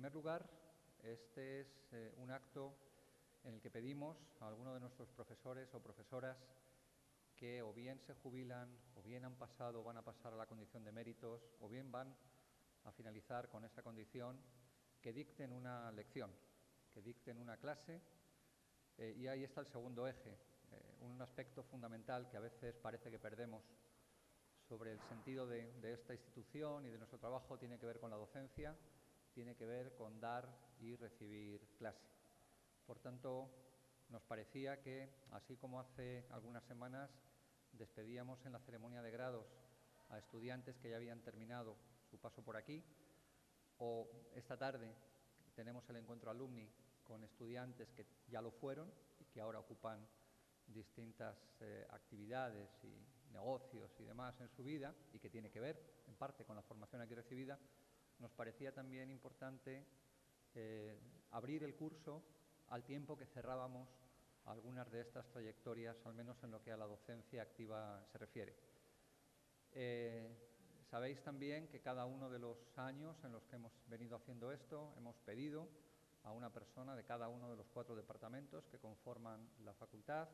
primer lugar, este es un acto en el que pedimos a algunos de nuestros profesores o profesoras que o bien se jubilan, o bien han pasado o van a pasar a la condición de méritos, o bien van a finalizar con esa condición, que dicten una lección, que dicten una clase, y ahí está el segundo eje, un aspecto fundamental que a veces parece que perdemos sobre el sentido de esta institución y de nuestro trabajo. Tiene que ver con la docencia, tiene que ver con dar y recibir clase. Por tanto, nos parecía que, así como hace algunas semanas despedíamos en la ceremonia de grados a estudiantes que ya habían terminado su paso por aquí, o esta tarde tenemos el encuentro alumni con estudiantes que ya lo fueron y que ahora ocupan distintas actividades y negocios y demás en su vida, y que tiene que ver en parte con la formación aquí recibida, nos parecía también importante abrir el curso al tiempo que cerrábamos algunas de estas trayectorias, al menos en lo que a la docencia activa se refiere. Sabéis también que cada uno de los años en los que hemos venido haciendo esto, hemos pedido a una persona de cada uno de los 4 departamentos que conforman la facultad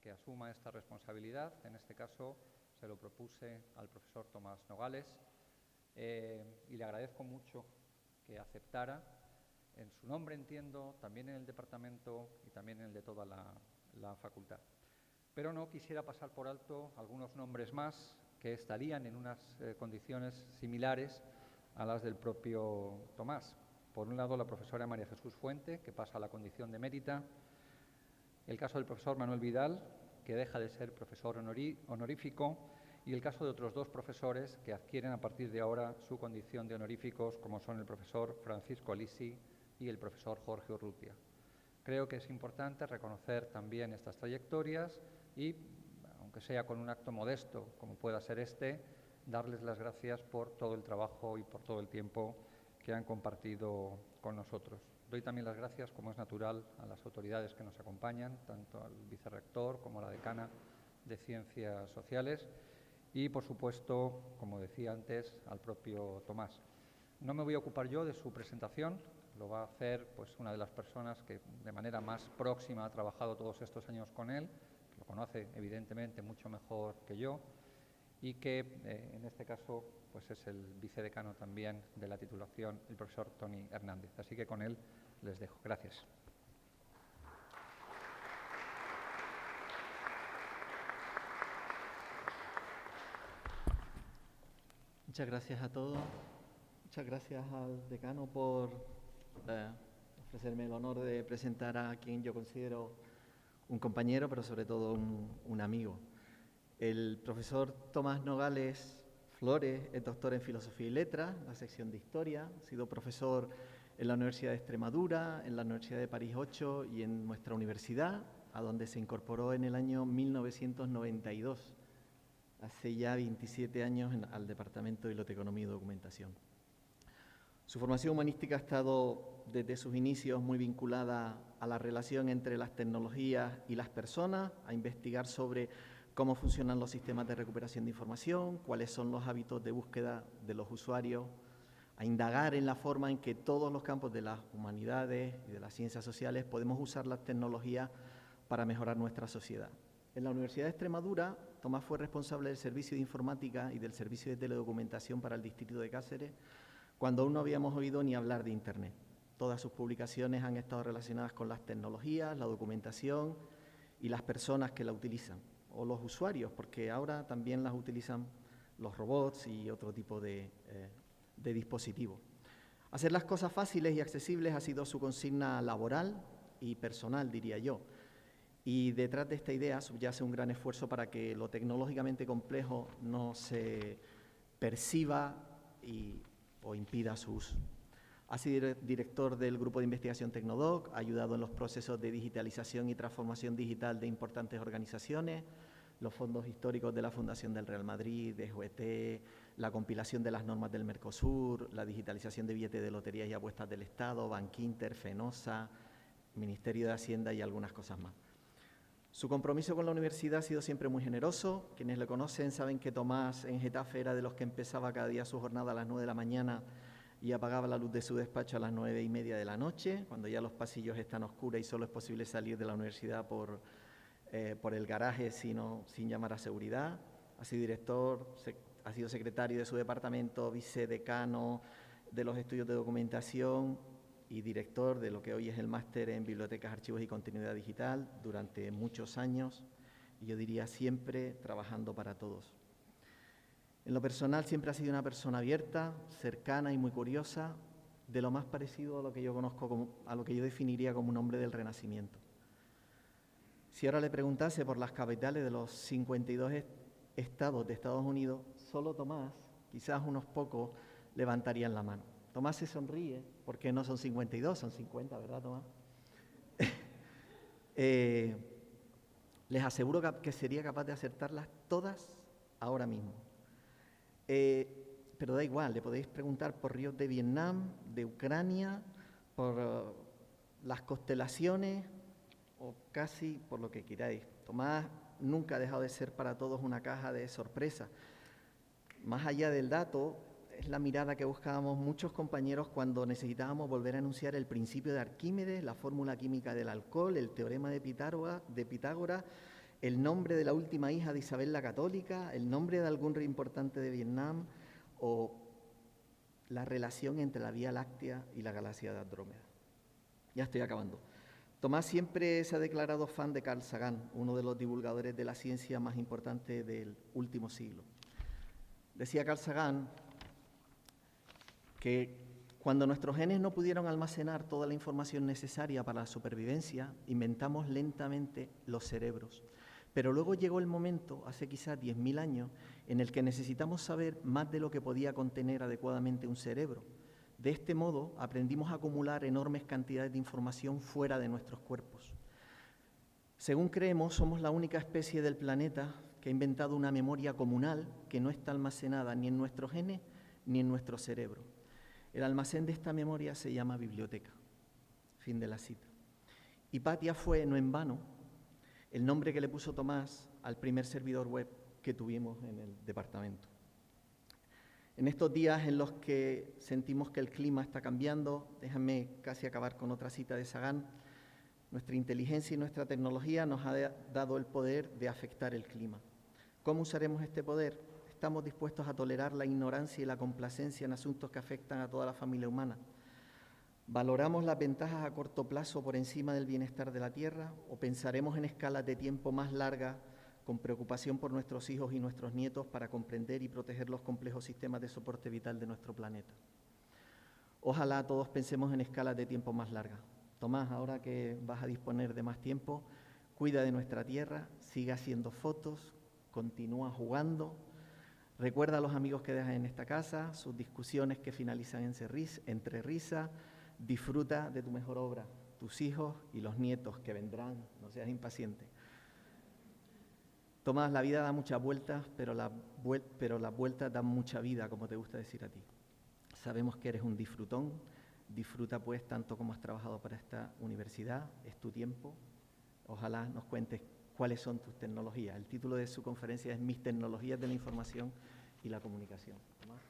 que asuma esta responsabilidad. En este caso se lo propuse al profesor Tomás Nogales, y le agradezco mucho que aceptara, en su nombre entiendo, también en el departamento y también en el de toda la facultad. Pero no quisiera pasar por alto algunos nombres más que estarían en unas condiciones similares a las del propio Tomás. Por un lado, la profesora María Jesús Fuente, que pasa a la condición de emérita; el caso del profesor Manuel Vidal, que deja de ser profesor honorífico; y el caso de otros 2 profesores que adquieren a partir de ahora su condición de honoríficos, como son el profesor Francisco Alisi y el profesor Jorge Urrutia. Creo que es importante reconocer también estas trayectorias y, aunque sea con un acto modesto, como pueda ser este, darles las gracias por todo el trabajo y por todo el tiempo que han compartido con nosotros. Doy también las gracias, como es natural, a las autoridades que nos acompañan, tanto al vicerrector como a la decana de Ciencias Sociales y, por supuesto, como decía antes, al propio Tomás. No me voy a ocupar yo de su presentación, lo va a hacer pues una de las personas que de manera más próxima ha trabajado todos estos años con él, que lo conoce evidentemente mucho mejor que yo, y que en este caso pues es el vicedecano también de la titulación, el profesor Toni Hernández. Así que con él les dejo. Gracias. Muchas gracias a todos. Muchas gracias al decano por ofrecerme el honor de presentar a quien yo considero un compañero, pero sobre todo un amigo. El profesor Tomás Nogales Flores es doctor en Filosofía y Letras, la sección de Historia. Ha sido profesor en la Universidad de Extremadura, en la Universidad de París 8 y en nuestra universidad, a donde se incorporó en el año 1992. Hace ya 27 años al Departamento de Biblioteconomía y Documentación. Su formación humanística ha estado desde sus inicios muy vinculada a la relación entre las tecnologías y las personas, a investigar sobre cómo funcionan los sistemas de recuperación de información, cuáles son los hábitos de búsqueda de los usuarios, a indagar en la forma en que todos los campos de las humanidades y de las ciencias sociales podemos usar las tecnologías para mejorar nuestra sociedad. En la Universidad de Extremadura, Tomás fue responsable del Servicio de Informática y del Servicio de Teledocumentación para el Distrito de Cáceres, cuando aún no habíamos oído ni hablar de Internet. Todas sus publicaciones han estado relacionadas con las tecnologías, la documentación y las personas que la utilizan, o los usuarios, porque ahora también las utilizan los robots y otro tipo de dispositivos. Hacer las cosas fáciles y accesibles ha sido su consigna laboral y personal, diría yo. Y detrás de esta idea subyace un gran esfuerzo para que lo tecnológicamente complejo no se perciba o impida su uso. Ha sido director del Grupo de Investigación Tecnodoc, ha ayudado en los procesos de digitalización y transformación digital de importantes organizaciones, los fondos históricos de la Fundación del Real Madrid, de JUET, la compilación de las normas del Mercosur, la digitalización de billetes de loterías y apuestas del Estado, Bankinter, Fenosa, Ministerio de Hacienda y algunas cosas más. Su compromiso con la universidad ha sido siempre muy generoso. Quienes le conocen saben que Tomás en Getafe era de los que empezaba cada día su jornada a las 9 de la mañana y apagaba la luz de su despacho a las 9:30 de la noche, cuando ya los pasillos están oscuros y solo es posible salir de la universidad por el garaje sin llamar a seguridad. Ha sido director, ha sido secretario de su departamento, vicedecano de los estudios de documentación y director de lo que hoy es el máster en Bibliotecas, Archivos y Continuidad Digital durante muchos años, y yo diría siempre trabajando para todos. En lo personal siempre ha sido una persona abierta, cercana y muy curiosa, de lo más parecido a lo que yo conozco, a lo que yo definiría como un hombre del Renacimiento. Si ahora le preguntase por las capitales de los 52 estados de Estados Unidos, solo Tomás, quizás unos pocos, levantarían la mano. Tomás se sonríe, porque no son 52, son 50, ¿verdad, Tomás? Les aseguro que sería capaz de acertarlas todas ahora mismo. Pero da igual, le podéis preguntar por ríos de Vietnam, de Ucrania, por las constelaciones o casi por lo que queráis. Tomás nunca ha dejado de ser para todos una caja de sorpresa. Más allá del dato, es la mirada que buscábamos muchos compañeros cuando necesitábamos volver a enunciar el principio de Arquímedes, la fórmula química del alcohol, el teorema de Pitágoras, el nombre de la última hija de Isabel la Católica, el nombre de algún rey importante de Vietnam o la relación entre la Vía Láctea y la galaxia de Andrómeda. Ya estoy acabando. Tomás siempre se ha declarado fan de Carl Sagan, uno de los divulgadores de la ciencia más importantes del último siglo. Decía Carl Sagan que cuando nuestros genes no pudieron almacenar toda la información necesaria para la supervivencia, inventamos lentamente los cerebros. Pero luego llegó el momento, hace quizás 10.000 años, en el que necesitamos saber más de lo que podía contener adecuadamente un cerebro. De este modo, aprendimos a acumular enormes cantidades de información fuera de nuestros cuerpos. Según creemos, somos la única especie del planeta que ha inventado una memoria comunal que no está almacenada ni en nuestros genes ni en nuestro cerebro. El almacén de esta memoria se llama biblioteca. Fin de la cita. Hipatia fue, no en vano, el nombre que le puso Tomás al primer servidor web que tuvimos en el departamento. En estos días en los que sentimos que el clima está cambiando, déjenme casi acabar con otra cita de Sagan, nuestra inteligencia y nuestra tecnología nos ha dado el poder de afectar el clima. ¿Cómo usaremos este poder? ¿Estamos dispuestos a tolerar la ignorancia y la complacencia en asuntos que afectan a toda la familia humana? ¿Valoramos las ventajas a corto plazo por encima del bienestar de la Tierra o pensaremos en escalas de tiempo más largas con preocupación por nuestros hijos y nuestros nietos para comprender y proteger los complejos sistemas de soporte vital de nuestro planeta? Ojalá todos pensemos en escalas de tiempo más largas. Tomás, ahora que vas a disponer de más tiempo, cuida de nuestra Tierra, sigue haciendo fotos, continúa jugando, recuerda a los amigos que dejas en esta casa, sus discusiones que finalizan entre risa. Disfruta de tu mejor obra, tus hijos y los nietos que vendrán, no seas impaciente. Tomás, la vida da muchas vueltas, pero las vueltas dan mucha vida, como te gusta decir a ti. Sabemos que eres un disfrutón, disfruta pues tanto como has trabajado para esta universidad, es tu tiempo. Ojalá nos cuentes cuáles son tus tecnologías. El título de su conferencia es Mis tecnologías de la información y la comunicación. Tomás.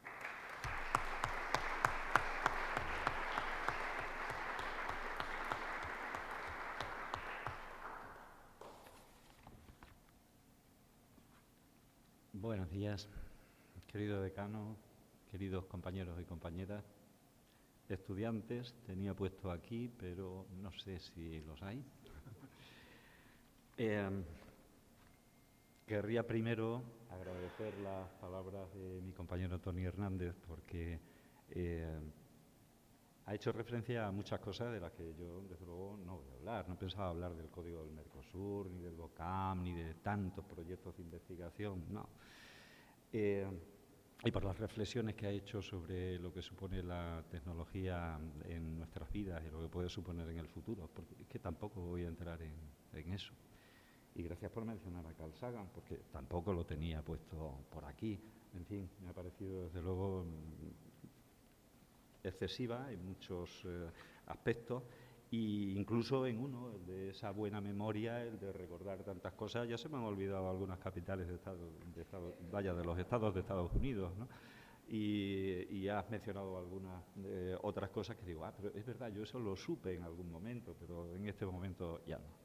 Buenos días, querido decano, queridos compañeros y compañeras, estudiantes, tenía puesto aquí, pero no sé si los hay. Querría primero agradecer las palabras de mi compañero Tony Hernández porque ha hecho referencia a muchas cosas de las que yo, desde luego, no voy a hablar. No pensaba hablar del Código del Mercosur, ni del BOCAM, ni de tantos proyectos de investigación, no. Y por las reflexiones que ha hecho sobre lo que supone la tecnología en nuestras vidas y lo que puede suponer en el futuro, porque es que tampoco voy a entrar en eso. Y gracias por mencionar a Carl Sagan, porque tampoco lo tenía puesto por aquí. En fin, me ha parecido, desde luego, excesiva en muchos aspectos, e incluso en uno, el de esa buena memoria, el de recordar tantas cosas. Ya se me han olvidado algunas capitales de los estados de Estados Unidos, ¿no? Y has mencionado algunas otras cosas que digo, pero es verdad, yo eso lo supe en algún momento, pero en este momento ya no.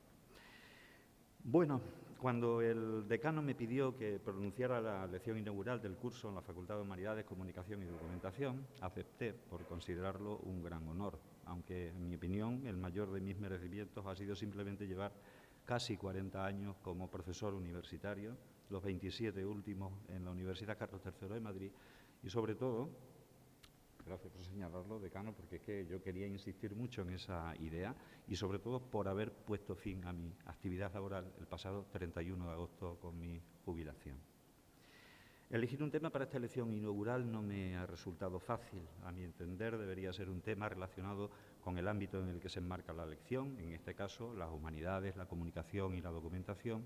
Bueno, cuando el decano me pidió que pronunciara la lección inaugural del curso en la Facultad de Humanidades, Comunicación y Documentación, acepté por considerarlo un gran honor, aunque en mi opinión el mayor de mis merecimientos ha sido simplemente llevar casi 40 años como profesor universitario, los 27 últimos en la Universidad Carlos III de Madrid, y sobre todo, gracias por señalarlo, decano, porque es que yo quería insistir mucho en esa idea y sobre todo por haber puesto fin a mi actividad laboral el pasado 31 de agosto con mi jubilación. Elegir un tema para esta lección inaugural no me ha resultado fácil. A mi entender, debería ser un tema relacionado con el ámbito en el que se enmarca la lección, en este caso las humanidades, la comunicación y la documentación,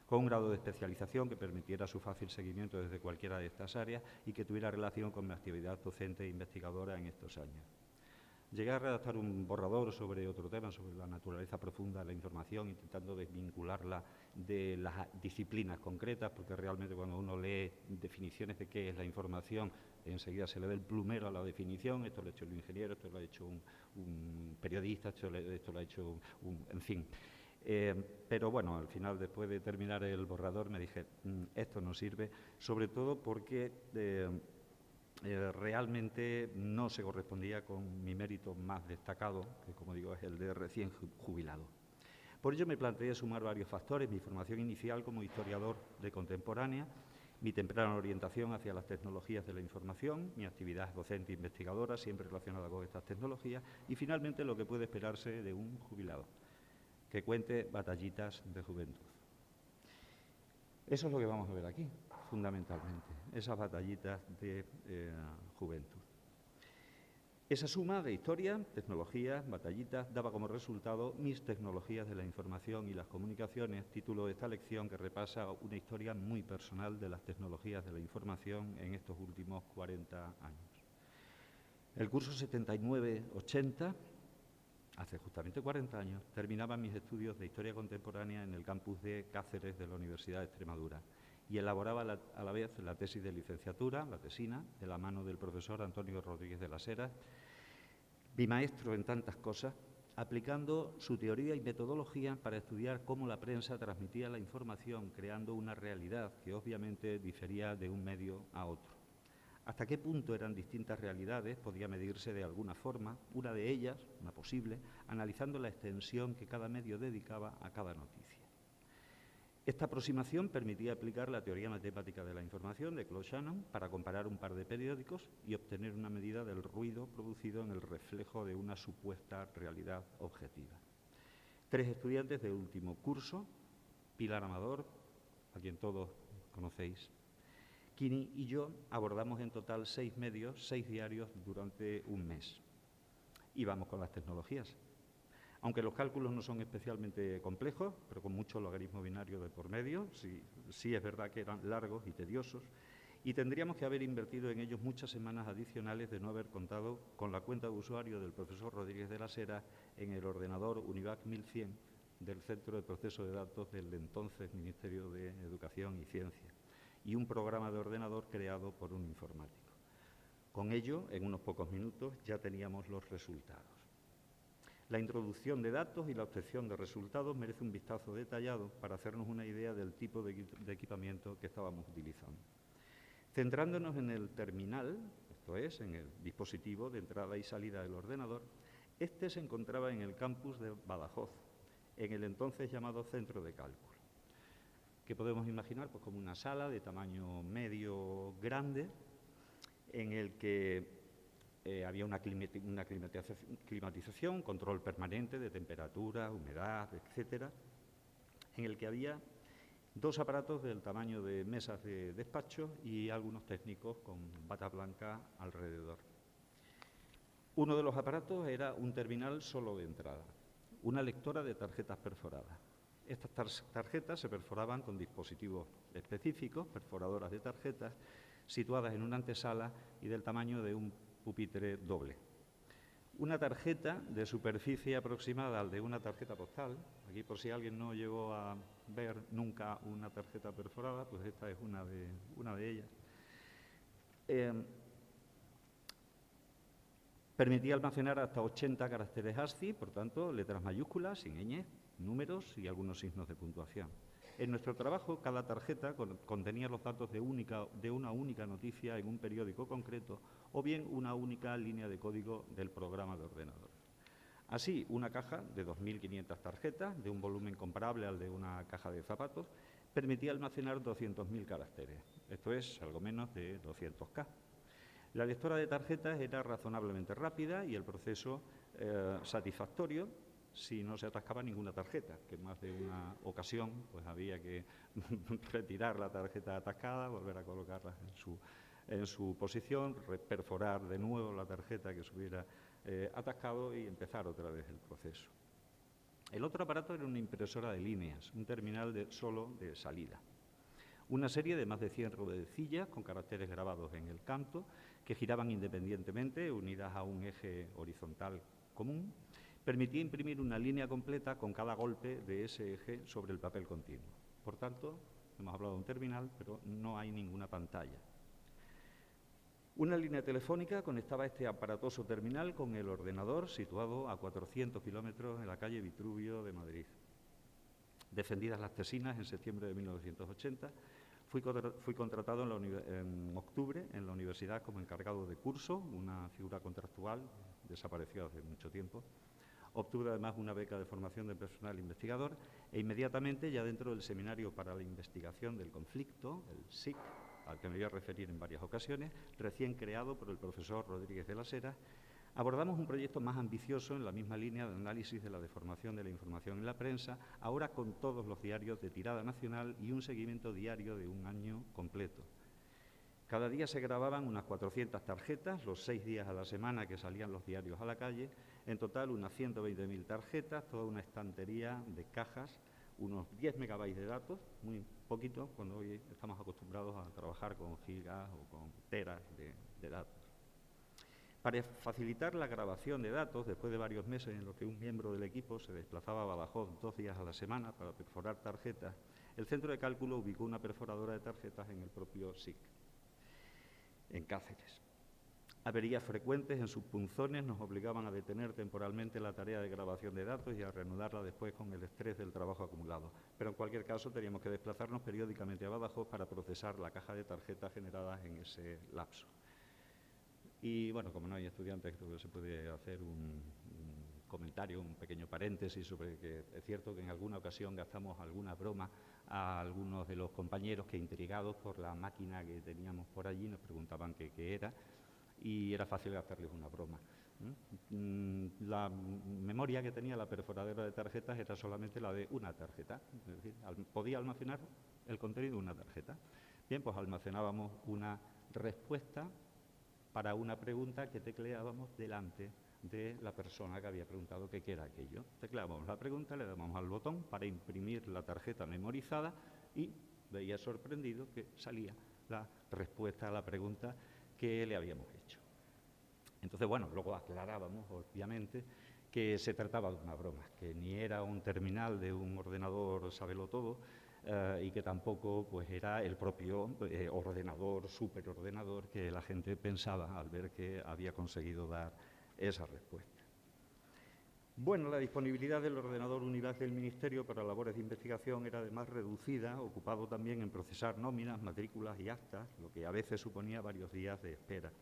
con un grado de especialización que permitiera su fácil seguimiento desde cualquiera de estas áreas y que tuviera relación con mi actividad docente e investigadora en estos años. Llegué a redactar un borrador sobre otro tema, sobre la naturaleza profunda de la información, intentando desvincularla de las disciplinas concretas, porque realmente cuando uno lee definiciones de qué es la información, enseguida se le da el plumero a la definición. Esto lo ha hecho el ingeniero, esto lo ha hecho un periodista, esto lo ha hecho en fin. Pero bueno, al final, después de terminar el borrador, me dije, esto no sirve, sobre todo porque realmente no se correspondía con mi mérito más destacado, que como digo es el de recién jubilado. Por ello me planteé sumar varios factores: mi formación inicial como historiador de contemporánea, mi temprana orientación hacia las tecnologías de la información, mi actividad docente e investigadora siempre relacionada con estas tecnologías y finalmente lo que puede esperarse de un jubilado, que cuente batallitas de juventud. Eso es lo que vamos a ver aquí, fundamentalmente, esas batallitas de juventud. Esa suma de historia, tecnologías, batallitas, daba como resultado Mis tecnologías de la información y las comunicaciones, título de esta lección que repasa una historia muy personal de las tecnologías de la información en estos últimos 40 años. El curso 79-80, hace justamente 40 años, terminaba mis estudios de Historia Contemporánea en el campus de Cáceres de la Universidad de Extremadura y elaboraba a la vez la tesis de licenciatura, la tesina, de la mano del profesor Antonio Rodríguez de las Heras, mi maestro en tantas cosas, aplicando su teoría y metodología para estudiar cómo la prensa transmitía la información, creando una realidad que obviamente difería de un medio a otro. Hasta qué punto eran distintas realidades podía medirse de alguna forma, una de ellas, una posible, analizando la extensión que cada medio dedicaba a cada noticia. Esta aproximación permitía aplicar la teoría matemática de la información de Claude Shannon para comparar un par de periódicos y obtener una medida del ruido producido en el reflejo de una supuesta realidad objetiva. 3 estudiantes de último curso, Pilar Amador, a quien todos conocéis, Kini y yo, abordamos en total 6 medios, 6 diarios durante un mes. Y vamos con las tecnologías. Aunque los cálculos no son especialmente complejos, pero con mucho logaritmo binario de por medio, sí es verdad que eran largos y tediosos, y tendríamos que haber invertido en ellos muchas semanas adicionales de no haber contado con la cuenta de usuario del profesor Rodríguez de las Heras en el ordenador Univac 1100 del Centro de Proceso de Datos del entonces Ministerio de Educación y Ciencia, y un programa de ordenador creado por un informático. Con ello, en unos pocos minutos, ya teníamos los resultados. La introducción de datos y la obtención de resultados merece un vistazo detallado para hacernos una idea del tipo de equipamiento que estábamos utilizando. Centrándonos en el terminal, esto es, en el dispositivo de entrada y salida del ordenador, este se encontraba en el campus de Badajoz, en el entonces llamado Centro de Cálculo, que podemos imaginar pues, como una sala de tamaño medio grande, en el que había una climatización, control permanente de temperatura, humedad, etcétera, en el que había 2 aparatos del tamaño de mesas de despacho y algunos técnicos con bata blanca alrededor. Uno de los aparatos era un terminal solo de entrada, una lectora de tarjetas perforadas. Estas tarjetas se perforaban con dispositivos específicos, perforadoras de tarjetas, situadas en una antesala y del tamaño de un pupitre doble. Una tarjeta de superficie aproximada al de una tarjeta postal. Aquí, por si alguien no llegó a ver nunca una tarjeta perforada, pues esta es una de ellas. Permitía almacenar hasta 80 caracteres ASCII, por tanto, letras mayúsculas, sin ñ, números y algunos signos de puntuación. En nuestro trabajo, cada tarjeta contenía los datos de una única noticia en un periódico concreto o bien una única línea de código del programa de ordenador. Así, una caja de 2.500 tarjetas, de un volumen comparable al de una caja de zapatos, permitía almacenar 200.000 caracteres. Esto es algo menos de 200K. La lectora de tarjetas era razonablemente rápida y el proceso satisfactorio si no se atascaba ninguna tarjeta, que en más de una ocasión pues había que retirar la tarjeta atascada, volver a colocarla en su posición, perforar de nuevo la tarjeta que se hubiera atascado y empezar otra vez el proceso. El otro aparato era una impresora de líneas, un terminal solo de salida. Una serie de más de 100 ruedecillas con caracteres grabados en el canto que giraban independientemente, unidas a un eje horizontal común, permitía imprimir una línea completa con cada golpe de ese eje sobre el papel continuo. Por tanto, hemos hablado de un terminal, pero no hay ninguna pantalla. Una línea telefónica conectaba este aparatoso terminal con el ordenador situado a 400 kilómetros en la calle Vitruvio de Madrid. Defendidas las tesinas en septiembre de 1980, fui contratado en octubre en la universidad como encargado de curso, una figura contractual desapareció hace mucho tiempo. Obtuve además una beca de formación de personal investigador e inmediatamente, ya dentro del Seminario para la Investigación del Conflicto, el SIC, al que me voy a referir en varias ocasiones, recién creado por el profesor Rodríguez de las Heras, abordamos un proyecto más ambicioso en la misma línea de análisis de la deformación de la información en la prensa, ahora con todos los diarios de tirada nacional y un seguimiento diario de un año completo. Cada día se grababan unas 400 tarjetas, los 6 días a la semana que salían los diarios a la calle, en total unas 120.000 tarjetas, toda una estantería de cajas, unos 10 megabytes de datos, muy poquito cuando hoy estamos acostumbrados a trabajar con gigas o con teras de datos. Para facilitar la grabación de datos, después de varios meses en los que un miembro del equipo se desplazaba a Badajoz 2 días a la semana para perforar tarjetas, el centro de cálculo ubicó una perforadora de tarjetas en el propio SIC, en Cáceres. Averías frecuentes en sus punzones nos obligaban a detener temporalmente la tarea de grabación de datos y a reanudarla después con el estrés del trabajo acumulado. Pero en cualquier caso teníamos que desplazarnos periódicamente a Badajoz para procesar la caja de tarjetas generadas en ese lapso. Y bueno, como no hay estudiantes, creo que se puede hacer un comentario, un pequeño paréntesis sobre que es cierto que en alguna ocasión gastamos alguna broma a algunos de los compañeros que, intrigados por la máquina que teníamos por allí, nos preguntaban qué era y era fácil hacerles una broma. La memoria que tenía la perforadora de tarjetas era solamente la de una tarjeta, es decir, podía almacenar el contenido de una tarjeta. Bien, pues almacenábamos una respuesta para una pregunta que tecleábamos delante de la persona que había preguntado qué era aquello. Tecleábamos la pregunta, le dábamos al botón para imprimir la tarjeta memorizada y veía sorprendido que salía la respuesta a la pregunta que le habíamos hecho. Entonces, bueno, luego aclarábamos, obviamente, que se trataba de una broma, que ni era un terminal de un ordenador sabelotodo y que tampoco pues, era el propio ordenador, superordenador que la gente pensaba al ver que había conseguido dar esa respuesta. Bueno, la disponibilidad del ordenador unidad del Ministerio para labores de investigación era además reducida, ocupado también en procesar nóminas, matrículas y actas, lo que a veces suponía varios días de espera.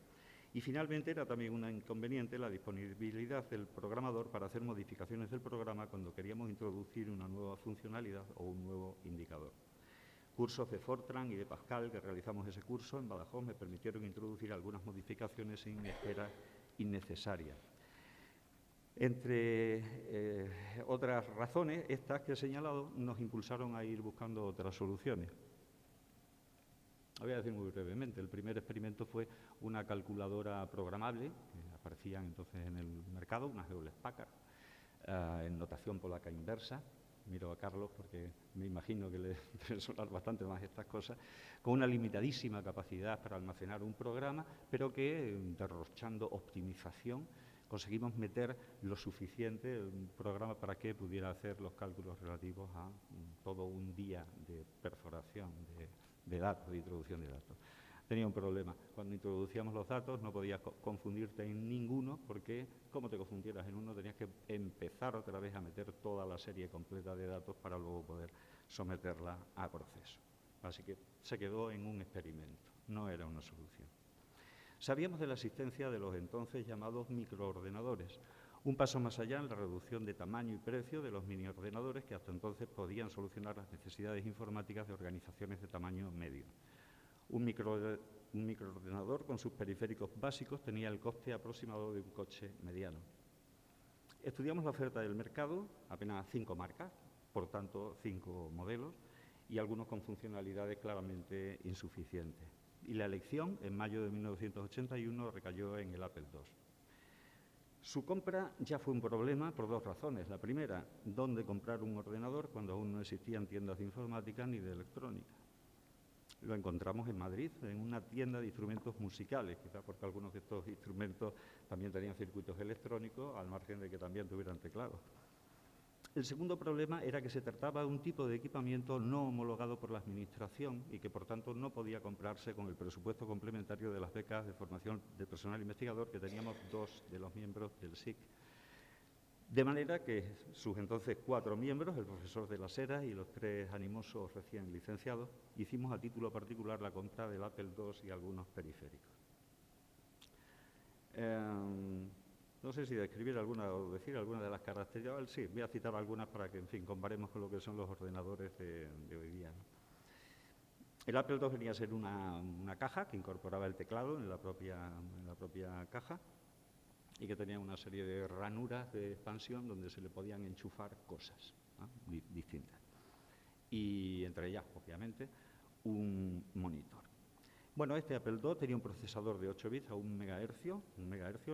Y finalmente era también un inconveniente la disponibilidad del programador para hacer modificaciones del programa cuando queríamos introducir una nueva funcionalidad o un nuevo indicador. Cursos de Fortran y de Pascal que realizamos ese curso en Badajoz me permitieron introducir algunas modificaciones sin espera innecesarias. Entre otras razones, estas que he señalado nos impulsaron a ir buscando otras soluciones. Voy a decir muy brevemente, el primer experimento fue una calculadora programable, que aparecían entonces en el mercado, una Hewlett Packard, en notación polaca inversa. Miro a Carlos porque me imagino que le deben sonar bastante más estas cosas, con una limitadísima capacidad para almacenar un programa, pero que, derrochando optimización, conseguimos meter lo suficiente en un programa para que pudiera hacer los cálculos relativos a todo un día de perforación de datos, de introducción de datos. tenía un problema. Cuando introducíamos los datos no podías confundirte en ninguno, porque como te confundieras en uno tenías que empezar otra vez a meter toda la serie completa de datos para luego poder someterla a proceso. Así que se quedó en un experimento, no era una solución. Sabíamos de la existencia de los entonces llamados microordenadores, un paso más allá en la reducción de tamaño y precio de los miniordenadores que hasta entonces podían solucionar las necesidades informáticas de organizaciones de tamaño medio. Un microordenador con sus periféricos básicos tenía el coste aproximado de un coche mediano. Estudiamos la oferta del mercado, apenas 5 marcas, por tanto 5 modelos, y algunos con funcionalidades claramente insuficientes. Y la elección, en mayo de 1981, recayó en el Apple II. Su compra ya fue un problema por 2 razones. La primera, ¿dónde comprar un ordenador cuando aún no existían tiendas de informática ni de electrónica? Lo encontramos en Madrid, en una tienda de instrumentos musicales, quizás porque algunos de estos instrumentos también tenían circuitos electrónicos, al margen de que también tuvieran teclados. El segundo problema era que se trataba de un tipo de equipamiento no homologado por la Administración y que, por tanto, no podía comprarse con el presupuesto complementario de las becas de formación de personal investigador que teníamos 2 de los miembros del SIC. De manera que sus entonces 4 miembros, el profesor de las Heras y los 3 animosos recién licenciados, hicimos a título particular la compra del Apple II y algunos periféricos. No sé si describir alguna o decir alguna de las características. Sí, voy a citar algunas para que, en fin, comparemos con lo que son los ordenadores de hoy día, ¿no? El Apple II venía a ser una caja que incorporaba el teclado en la propia caja, y que tenía una serie de ranuras de expansión donde se le podían enchufar cosas, ¿no?, distintas. Y entre ellas, obviamente, un monitor. Bueno, este Apple II tenía un procesador de 8 bits a 1 megahercio,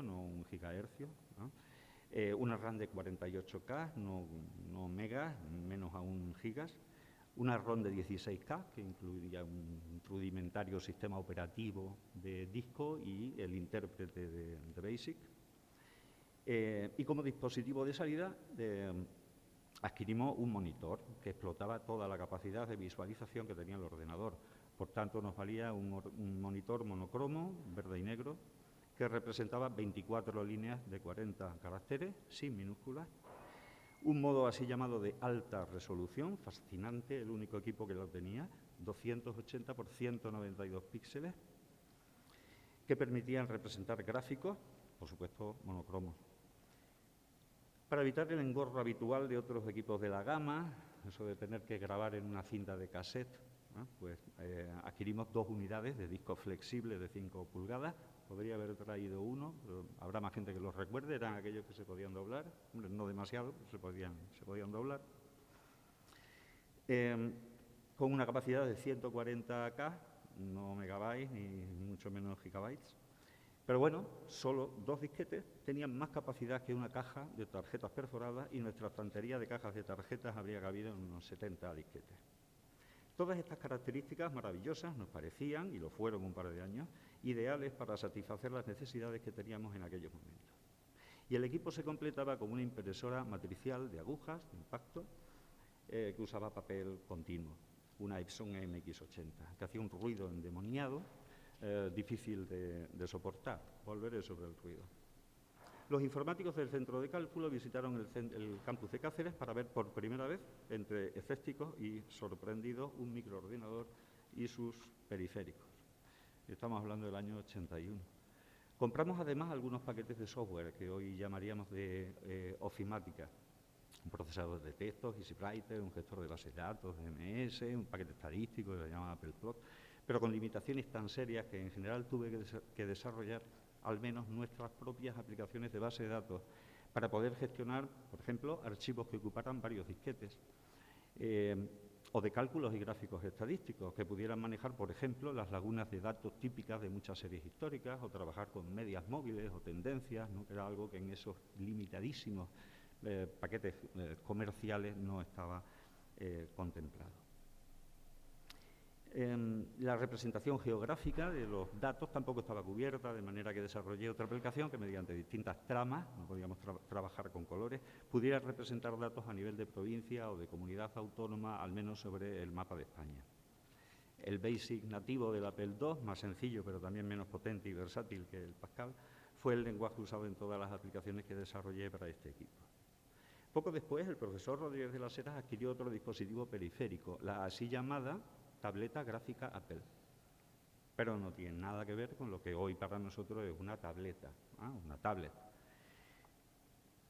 no un gigahercio, ¿no? Una RAM de 48K, no megas, menos aún gigas, una ROM de 16K, que incluía un rudimentario sistema operativo de disco y el intérprete de BASIC. Y como dispositivo de salida adquirimos un monitor que explotaba toda la capacidad de visualización que tenía el ordenador. Por tanto, nos valía un monitor monocromo, verde y negro, que representaba 24 líneas de 40 caracteres, sin minúsculas, un modo así llamado de alta resolución, fascinante, el único equipo que lo tenía, 280 por 192 píxeles, que permitían representar gráficos, por supuesto, monocromos. Para evitar el engorro habitual de otros equipos de la gama, eso de tener que grabar en una cinta de cassette, ¿no?, pues adquirimos 2 unidades de disco flexible de 5 pulgadas. Podría haber traído uno, pero habrá más gente que los recuerde. Eran aquellos que se podían doblar. Hombre, no demasiado, pero se podían doblar. Con una capacidad de 140K, no megabytes ni mucho menos gigabytes. Pero bueno, solo 2 disquetes tenían más capacidad que una caja de tarjetas perforadas y nuestra estantería de cajas de tarjetas habría cabido en unos 70 disquetes. Todas estas características maravillosas nos parecían, y lo fueron un par de años, ideales para satisfacer las necesidades que teníamos en aquellos momentos. Y el equipo se completaba con una impresora matricial de agujas, de impacto, que usaba papel continuo, una Epson MX80, que hacía un ruido endemoniado, difícil de soportar. Volveré sobre el ruido. Los informáticos del centro de cálculo visitaron el campus de Cáceres para ver por primera vez, entre escépticos y sorprendidos, un microordenador y sus periféricos. Estamos hablando del año 81. Compramos además algunos paquetes de software que hoy llamaríamos de ofimática. Un procesador de textos, EasyWriter, un gestor de bases de datos, MS, un paquete estadístico que se llama ApplePlot, pero con limitaciones tan serias que en general tuve que desarrollar al menos nuestras propias aplicaciones de base de datos para poder gestionar, por ejemplo, archivos que ocuparan varios disquetes, o de cálculos y gráficos estadísticos que pudieran manejar, por ejemplo, las lagunas de datos típicas de muchas series históricas, o trabajar con medias móviles o tendencias, ¿no?, que era algo que en esos limitadísimos paquetes comerciales no estaba contemplado. La representación geográfica de los datos tampoco estaba cubierta, de manera que desarrollé otra aplicación que, mediante distintas tramas, no podíamos trabajar con colores, pudiera representar datos a nivel de provincia o de comunidad autónoma, al menos sobre el mapa de España. El BASIC nativo del Apple II, más sencillo pero también menos potente y versátil que el Pascal, fue el lenguaje usado en todas las aplicaciones que desarrollé para este equipo. Poco después, el profesor Rodríguez de las Heras adquirió otro dispositivo periférico, la así llamada tableta gráfica Apple. Pero no tiene nada que ver con lo que hoy para nosotros es una tableta, una tablet.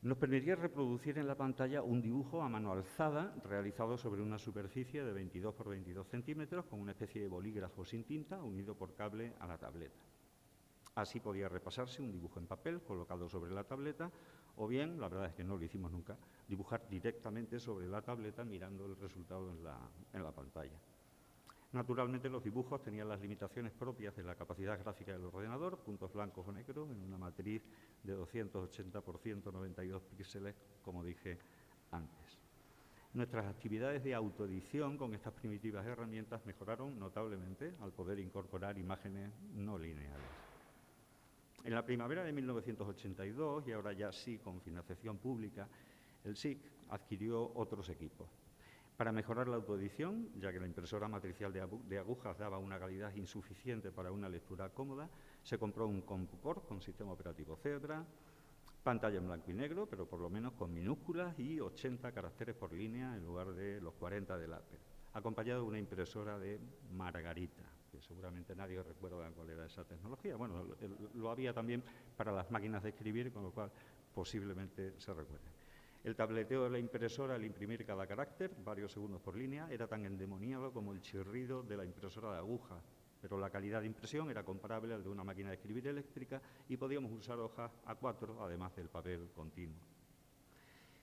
Nos permitía reproducir en la pantalla un dibujo a mano alzada realizado sobre una superficie de 22 por 22 centímetros con una especie de bolígrafo sin tinta unido por cable a la tableta. Así podía repasarse un dibujo en papel colocado sobre la tableta o bien, la verdad es que no lo hicimos nunca, dibujar directamente sobre la tableta mirando el resultado en la pantalla. Naturalmente, los dibujos tenían las limitaciones propias de la capacidad gráfica del ordenador, puntos blancos o negros, en una matriz de 280 por 192 píxeles, como dije antes. Nuestras actividades de autoedición con estas primitivas herramientas mejoraron notablemente al poder incorporar imágenes no lineales. En la primavera de 1982, y ahora ya sí con financiación pública, el SIC adquirió otros equipos. Para mejorar la autoedición, ya que la impresora matricial de agujas daba una calidad insuficiente para una lectura cómoda, se compró un CompuCore con sistema operativo Zebra, pantalla en blanco y negro, pero por lo menos con minúsculas y 80 caracteres por línea en lugar de los 40 del Apple, acompañado de una impresora de Margarita, que seguramente nadie recuerda cuál era esa tecnología. Bueno, lo había también para las máquinas de escribir, con lo cual posiblemente se recuerde. El tableteo de la impresora al imprimir cada carácter, varios segundos por línea, era tan endemoniado como el chirrido de la impresora de aguja, pero la calidad de impresión era comparable al de una máquina de escribir eléctrica y podíamos usar hojas A4, además del papel continuo.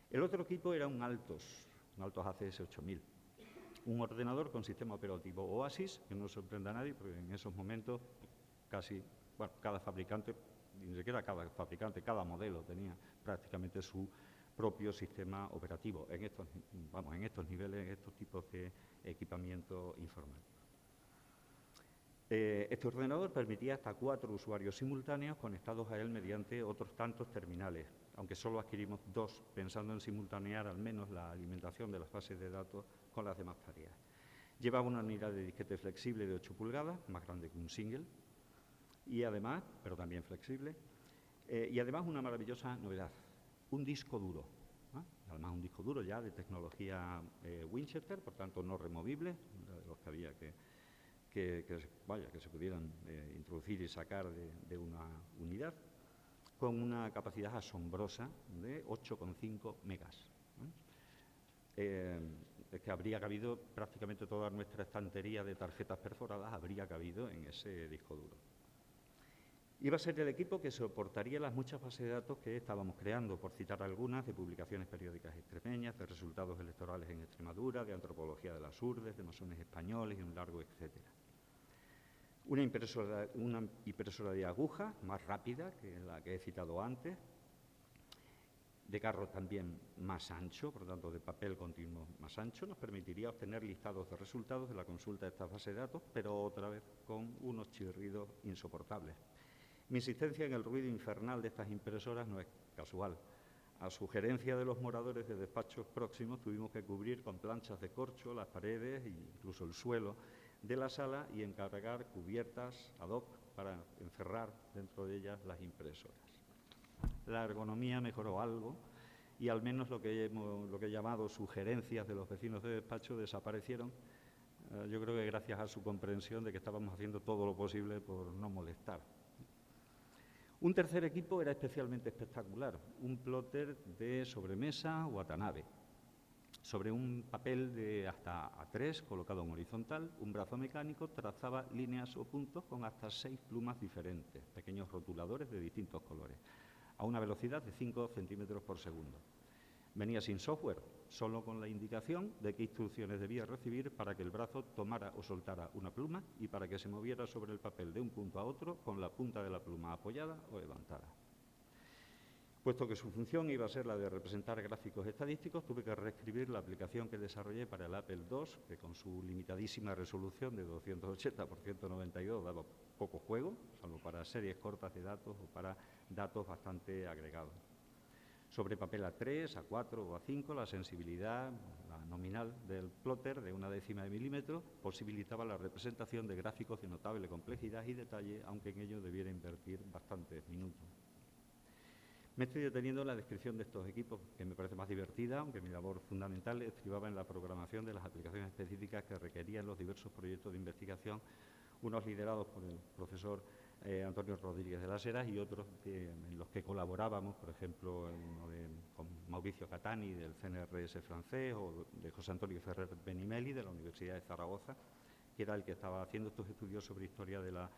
El otro equipo era un Altos ACS 8000, un ordenador con sistema operativo Oasis, que no sorprenda a nadie, porque en esos momentos cada fabricante, ni siquiera cada fabricante, cada modelo tenía prácticamente su propio sistema operativo en estos niveles, en estos tipos de equipamiento informático. Este ordenador permitía hasta 4 usuarios simultáneos conectados a él mediante otros tantos terminales, aunque solo adquirimos 2, pensando en simultanear al menos la alimentación de las bases de datos con las demás tareas. Llevaba una unidad de disquete flexible de 8 pulgadas, más grande que un single, y además, pero también flexible, y además una maravillosa novedad, un disco duro. Además un disco duro ya de tecnología Winchester, por tanto no removible, de los que había que se pudieran introducir y sacar de una unidad, con una capacidad asombrosa de 8,5 megas. Es que habría cabido prácticamente toda nuestra estantería de tarjetas perforadas, habría cabido en ese disco duro. Iba a ser el equipo que soportaría las muchas bases de datos que estábamos creando, por citar algunas, de publicaciones periódicas extremeñas, de resultados electorales en Extremadura, de antropología de las urdes, de masones españoles y un largo etcétera. Una impresora de aguja más rápida que la que he citado antes, de carro también más ancho, por lo tanto de papel continuo más ancho, nos permitiría obtener listados de resultados de la consulta de estas bases de datos, pero otra vez con unos chirridos insoportables. Mi insistencia en el ruido infernal de estas impresoras no es casual. A sugerencia de los moradores de despachos próximos, tuvimos que cubrir con planchas de corcho las paredes e incluso el suelo de la sala y encargar cubiertas ad hoc para encerrar dentro de ellas las impresoras. La ergonomía mejoró algo y al menos lo que he llamado sugerencias de los vecinos de despacho desaparecieron. Yo creo que gracias a su comprensión de que estábamos haciendo todo lo posible por no molestar. Un tercer equipo era especialmente espectacular, un plotter de sobremesa Watanabe. Sobre un papel de hasta A3 colocado en horizontal, un brazo mecánico trazaba líneas o puntos con hasta 6 plumas diferentes, pequeños rotuladores de distintos colores, a una velocidad de 5 centímetros por segundo. Venía sin software, solo con la indicación de qué instrucciones debía recibir para que el brazo tomara o soltara una pluma y para que se moviera sobre el papel de un punto a otro con la punta de la pluma apoyada o levantada. Puesto que su función iba a ser la de representar gráficos estadísticos, tuve que reescribir la aplicación que desarrollé para el Apple II, que con su limitadísima resolución de 280 por 192 daba poco juego, salvo para series cortas de datos o para datos bastante agregados. Sobre papel A3, A4 o A5, la sensibilidad, la nominal del plotter de 1/10 de milímetro, posibilitaba la representación de gráficos de notable complejidad y detalle, aunque en ello debiera invertir bastantes minutos. Me estoy deteniendo en la descripción de estos equipos, que me parece más divertida, aunque mi labor fundamental estribaba en la programación de las aplicaciones específicas que requerían los diversos proyectos de investigación, unos liderados por el profesor Antonio Rodríguez de las Heras y otros en los que colaborábamos, por ejemplo, con Mauricio Catani del CNRS francés o de José Antonio Ferrer Benimeli de la Universidad de Zaragoza, que era el que estaba haciendo estos estudios sobre historia de la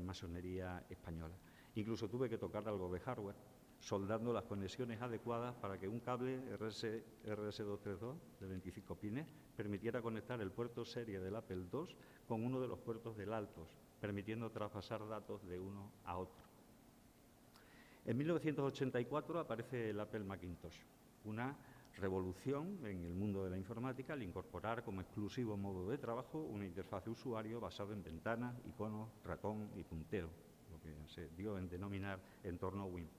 masonería española. Incluso tuve que tocar algo de hardware, soldando las conexiones adecuadas para que un cable RS232 de 25 pines permitiera conectar el puerto serie del Apple II con uno de los puertos del Altos, permitiendo traspasar datos de uno a otro. En 1984 aparece el Apple Macintosh, una revolución en el mundo de la informática al incorporar como exclusivo modo de trabajo una interfaz de usuario basado en ventanas, iconos, ratón y puntero, lo que se dio en denominar entorno Win.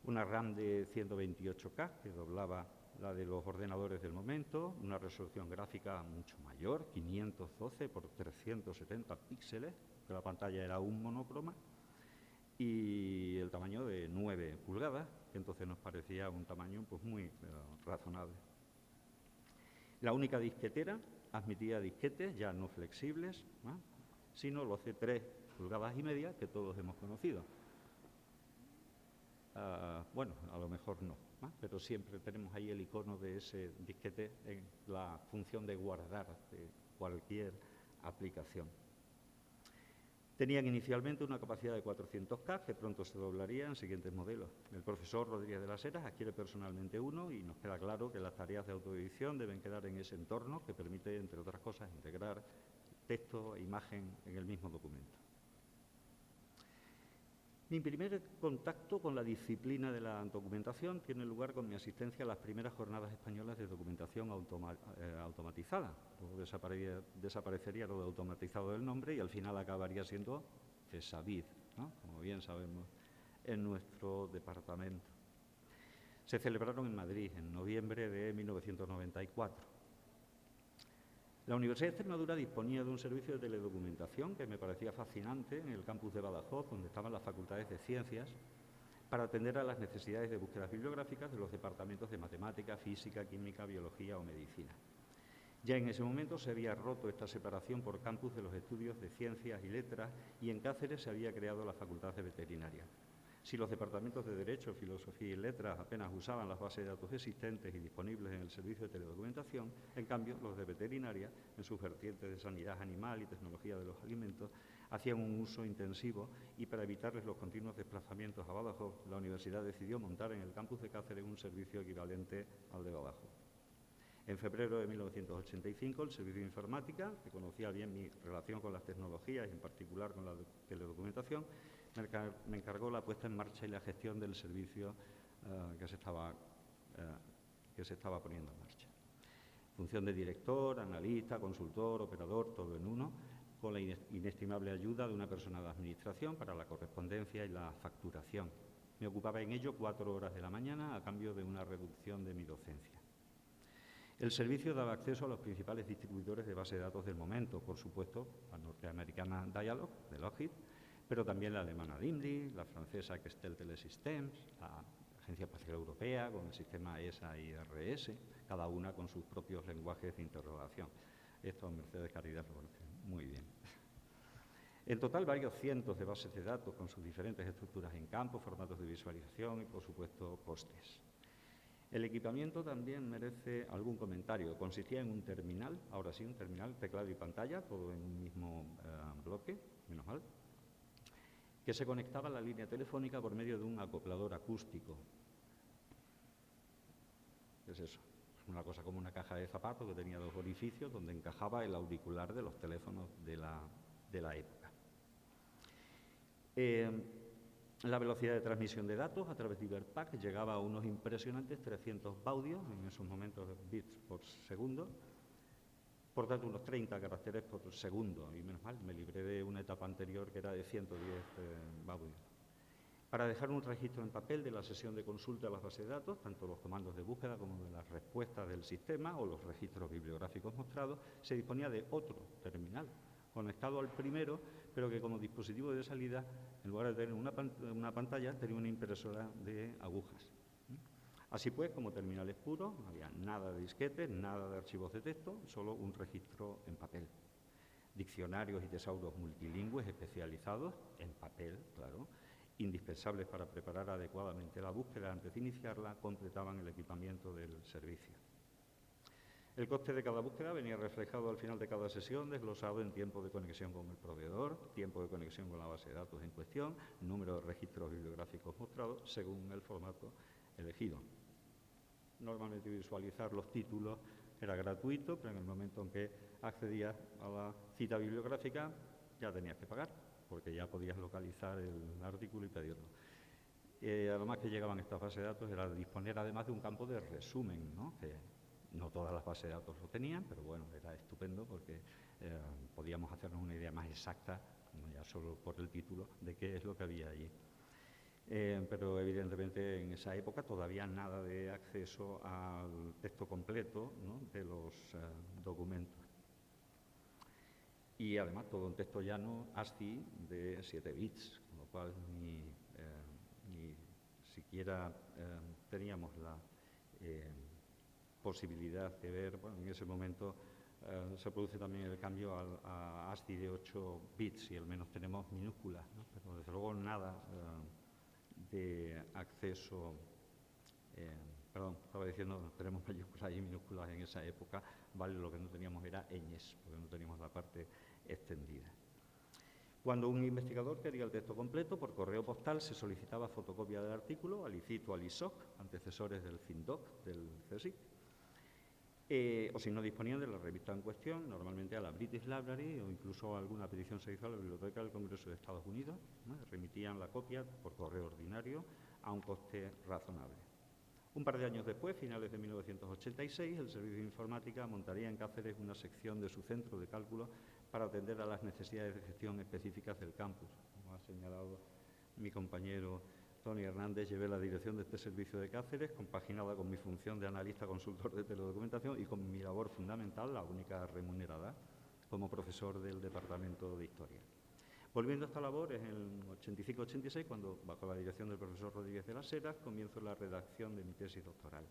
Una RAM de 128K que doblaba la de los ordenadores del momento, una resolución gráfica mucho mayor, 512 por 370 píxeles, que la pantalla era un monocroma, y el tamaño de 9 pulgadas, que entonces nos parecía un tamaño pues, muy razonable. La única disquetera admitía disquetes ya no flexibles, ¿no?, sino los de 3,5 pulgadas que todos hemos conocido. Bueno, a lo mejor no, pero siempre tenemos ahí el icono de ese disquete en la función de guardar de cualquier aplicación. Tenían inicialmente una capacidad de 400K, que pronto se doblaría en siguientes modelos. El profesor Rodríguez de las Heras adquiere personalmente uno y nos queda claro que las tareas de autoedición deben quedar en ese entorno que permite, entre otras cosas, integrar texto e imagen en el mismo documento. Mi primer contacto con la disciplina de la documentación tiene lugar con mi asistencia a las primeras jornadas españolas de documentación automatizada. Luego desaparecería lo de automatizado del nombre y al final acabaría siendo CESAVID, ¿no?, como bien sabemos, en nuestro departamento. Se celebraron en Madrid en noviembre de 1994. La Universidad de Extremadura disponía de un servicio de teledocumentación que me parecía fascinante en el campus de Badajoz, donde estaban las facultades de ciencias, para atender a las necesidades de búsquedas bibliográficas de los departamentos de matemática, física, química, biología o medicina. Ya en ese momento se había roto esta separación por campus de los estudios de ciencias y letras y en Cáceres se había creado la Facultad de Veterinaria. Si los departamentos de Derecho, Filosofía y Letras apenas usaban las bases de datos existentes y disponibles en el servicio de teledocumentación, en cambio, los de Veterinaria, en sus vertientes de sanidad animal y tecnología de los alimentos, hacían un uso intensivo y para evitarles los continuos desplazamientos a Badajoz, la universidad decidió montar en el campus de Cáceres un servicio equivalente al de Badajoz. En febrero de 1985, el Servicio de Informática, que conocía bien mi relación con las tecnologías y en particular con la teledocumentación, me encargó la puesta en marcha y la gestión del servicio que se estaba poniendo en marcha. Función de director, analista, consultor, operador, todo en uno, con la inestimable ayuda de una persona de administración para la correspondencia y la facturación. Me ocupaba en ello 4 horas de la mañana a cambio de una reducción de mi docencia. El servicio daba acceso a los principales distribuidores de base de datos del momento, por supuesto, la norteamericana Dialog, de Lockheed, pero también la alemana DIMDI, la francesa Kestel Telesystems, la Agencia Espacial Europea con el sistema ESA-IRS, cada una con sus propios lenguajes de interrogación. Esto Mercedes Caridad lo conoce muy bien. En total, varios cientos de bases de datos con sus diferentes estructuras en campo, formatos de visualización y, por supuesto, costes. El equipamiento también merece algún comentario. Consistía en un terminal, ahora sí, un terminal, teclado y pantalla, todo en un mismo bloque, menos mal, que se conectaba a la línea telefónica por medio de un acoplador acústico. ¿Qué es eso? Una cosa como una caja de zapatos que tenía 2 orificios donde encajaba el auricular de los teléfonos de la época. La velocidad de transmisión de datos a través de Iberpack llegaba a unos impresionantes 300 baudios, en esos momentos bits por segundo, por tanto unos 30 caracteres por segundo, y menos mal, me libré de una etapa anterior que era de 110 baudios. para dejar un registro en papel de la sesión de consulta a las bases de datos, tanto los comandos de búsqueda como de las respuestas del sistema o los registros bibliográficos mostrados, se disponía de otro terminal conectado al primero, pero que como dispositivo de salida, en lugar de tener una pantalla, tenía una impresora de agujas. Así pues, como terminales puros, no había nada de disquetes, nada de archivos de texto, solo un registro en papel. Diccionarios y tesauros multilingües especializados, en papel, claro, indispensables para preparar adecuadamente la búsqueda antes de iniciarla, completaban el equipamiento del servicio. El coste de cada búsqueda venía reflejado al final de cada sesión, desglosado en tiempo de conexión con el proveedor, tiempo de conexión con la base de datos en cuestión, número de registros bibliográficos mostrados, según el formato elegido. Normalmente visualizar los títulos era gratuito, pero en el momento en que accedías a la cita bibliográfica ya tenías que pagar, porque ya podías localizar el artículo y pedirlo. Además que llegaban estas bases de datos era disponer además de un campo de resumen, ¿no? Que no todas las bases de datos lo tenían, pero bueno, era estupendo porque podíamos hacernos una idea más exacta, no ya solo por el título, de qué es lo que había allí. Pero evidentemente en esa época todavía nada de acceso al texto completo, ¿no?, de los documentos. Y además todo un texto llano ASCII de 7 bits, con lo cual ni siquiera teníamos la posibilidad de ver, bueno, en ese momento se produce también el cambio a ASCII de 8 bits y al menos tenemos minúsculas, ¿no? Pero desde luego nada de acceso, perdón, estaba diciendo, tenemos mayúsculas y minúsculas en esa época, vale, lo que no teníamos era ñes, porque no teníamos la parte extendida. Cuando un investigador quería el texto completo, por correo postal se solicitaba fotocopia del artículo al ICIT o al ISOC, antecesores del FINDOC, del CSIC, o si no disponían de la revista en cuestión, normalmente a la British Library o incluso alguna petición se hizo a la Biblioteca del Congreso de Estados Unidos, ¿no? Remitían la copia por correo ordinario a un coste razonable. Un par de años después, finales de 1986, el Servicio de Informática montaría en Cáceres una sección de su centro de cálculo para atender a las necesidades de gestión específicas del campus. Como ha señalado mi compañero Tony Hernández, llevé la dirección de este servicio de Cáceres, compaginada con mi función de analista consultor de teledocumentación y con mi labor fundamental, la única remunerada, como profesor del Departamento de Historia. Volviendo a esta labor, en el 85-86, cuando, bajo la dirección del profesor Rodríguez de las Heras, comienzo la redacción de mi tesis doctoral.